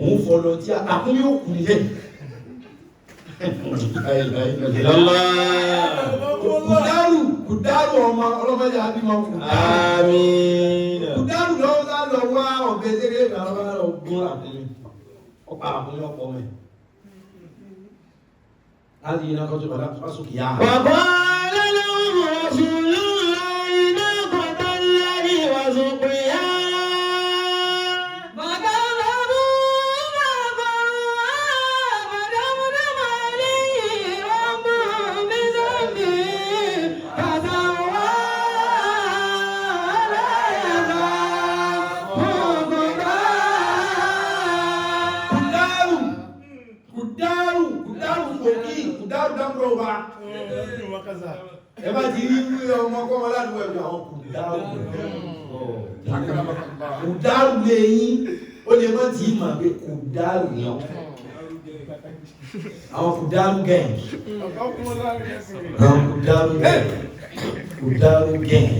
òun volunteer, àkúnmí ó kù nílẹ̀. Kùdáàrù ọmọ ọlọ́mọdé àbímọ kù. Kùdáàrù lọ́wọ́ sá lọ wá ọ̀bẹ sẹ́rẹ̀ ìgbàlọ́wọ́ lọ gún àkúnmí, ọ̀pá àkúnmí ọ̀pọ̀ mẹ́. هذه ناقة فاسق يا وقال لهم رسول الله ناقة الله وسقياها فكذبوا فدمدم عليه ربهم بذنبه فسواها ولا يخاف Kùdáàrù dámúrò wa ẹ bá ti rí ọmọ ọkọ̀ ládùúgbò ẹ̀rọ àwọn Kùdáàrù lè yín ó lè mọ́ tí mà pé Kùdáàrù yàn àwọn Kùdáàrù gẹ̀ẹ́ Kùdáàrù gẹ̀ẹ́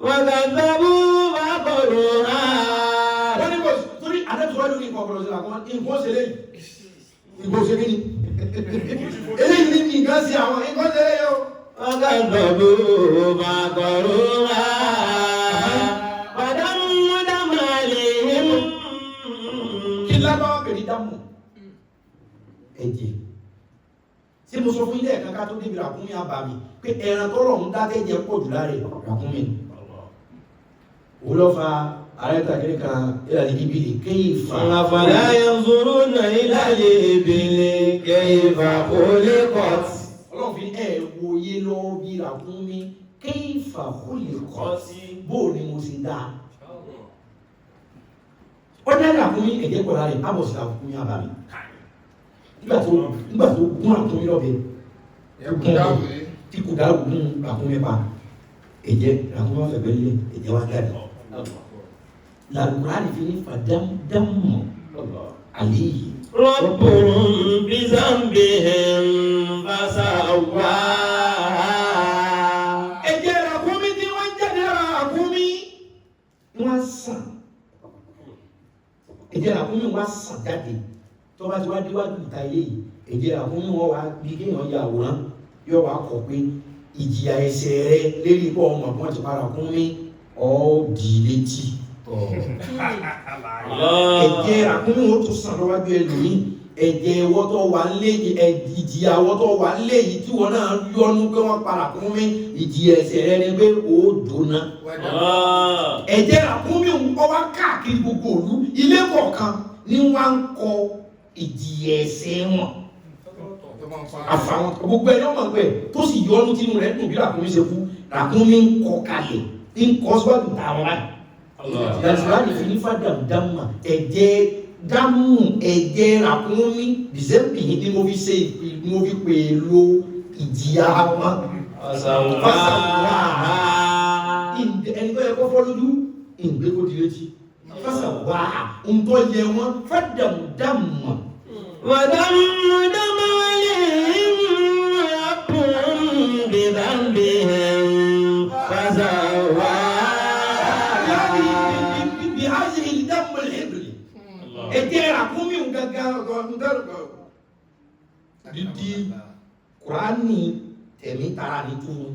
وكذبوا فعقروها torí àdẹ́tùwájú ní ìkọ̀kọ̀rọ̀ sí àwọn ìgbóṣèlé ìgbóṣèlé ní eléyìí ní nǹkan sí àwọn ìgbóṣèlé yóò وكذبوا فعقروها ودمدم عليهم kí lábáwá pẹ̀lú dámù ẹ̀jẹ̀ tí mo sọ fún ilé ẹ̀kan ká tó débi ràkúnmí àbàmì pé ẹran tọ́rọ̀ ń dákẹ́jẹ́ pọ̀ jù láre ràkúnmí olófa àrẹ́ta kìríkà ìlàlẹ̀ ìbìlì kéyìfà أفلا ينظرون إلى الإبل كيف خلقت ọlọ́run fi wòye lọ bí ràkúnmí kéyìfà khuliqat bó ni mo sì dá ó dá ràkúnmí ẹ̀jẹ̀ pọ̀ láre ábọ̀sí ràkúnmí àbàmì nígbà tó gún ràkúnmí lọ́bẹ̀ tí Kùdáàrù gún ràkúnmí pa ẹ̀jẹ̀ ràkúnmí wọ́n fẹ̀gbẹ́ lé ẹ̀jẹ̀ wá jáde lálùkùránì fi ní fàdámdámù àléyìí ربهم بذنبهم فسواها. ẹ̀jẹ̀ ràkúnmí tí wọ́n jáde ràkúnmí wọ́n sàn ẹ̀jẹ̀ ràkúnmí wọ́n sàn jáde tó bá ti wá déwájú ìta ilé yìí ẹ̀jẹ̀ ràkúnmí wọ́n wá bí kéèyàn ya àwòrán yóò wá kọ pé ìjìyà ẹ̀ṣẹ̀ rẹ lérí ipò ọmọ bí wọ́n ti pa ràkúnmí ọ̀ọ́dì létí. ẹ̀jẹ̀ ràkúnmí wọ́n tún sàn lọ́wájú ẹlòmíì ẹ̀jẹ̀ wọ́tọ̀ wà lé ìjìyà wọ́tọ̀ wà lé yìí tí wọ́n náà yọnu pé wọ́n pa ràkúnmí ìjìyà ẹ̀ṣẹ̀ rẹ ni pé ó dóná. ẹ̀jẹ̀ ràkúnmí ọwá káàkiri gbogbo òlu ilé kọ̀ọ̀kan ni wọ́n ń kọ ìjìyà ẹ̀ṣẹ̀ wọn. àfàwọn gbogbo ẹni ọmọ ẹgbẹ́ tó sì yọnu tínú rẹ̀ dùn bí ràkúnmí ṣe kú ràkúnmí ń kọ kalẹ̀ ń kọ síwájú táwọn láì. ìdásíwájú fi ní fàdàmùdàmù ẹ̀jẹ̀ dámù ẹ̀jẹ̀ ràkúnmí dìsẹ́mbì yìí ni mo fi ṣe ni mo fi pè é lo ìjìyà wọn. fásawáhà ẹni tó yẹ kó fọ́ lójú ìgbé kó di létí fásawáhà ń tọ́ yẹ wọn fàdàmùdàmù. ودمدم عليهم ربهم بذنبهم فسواها. بهذه الدم الحبر ẹ̀jẹ̀ ràkúnmí gangan dídí Kùránì tẹ̀mí tara ní túnú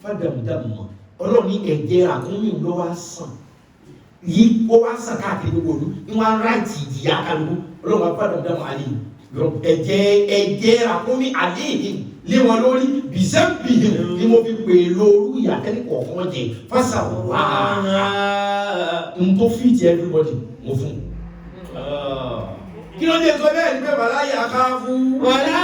fàdàmùdàmù Ọlọ́run ní ẹ̀jẹ̀ ràkúnmí ló wá sàn yìí ó wá sàn káàkiri gbogbo olú ní wọ́n ráìtì ìjìyà kálukú Ọlọ́run wá fàdàmùdàmù àlè ẹ̀jẹ̀ ràkúnmí àlè lé wọn lórí bìsẹ́ǹbì ni mo fi pè lóru ìyàtẹ́ni kọ̀ọ̀kan jẹ fásawáhà n tó fìtì everybody mo fún. kí ló dé sọ bẹ́ẹ̀ ni pé bàlá yà ká fún. ولا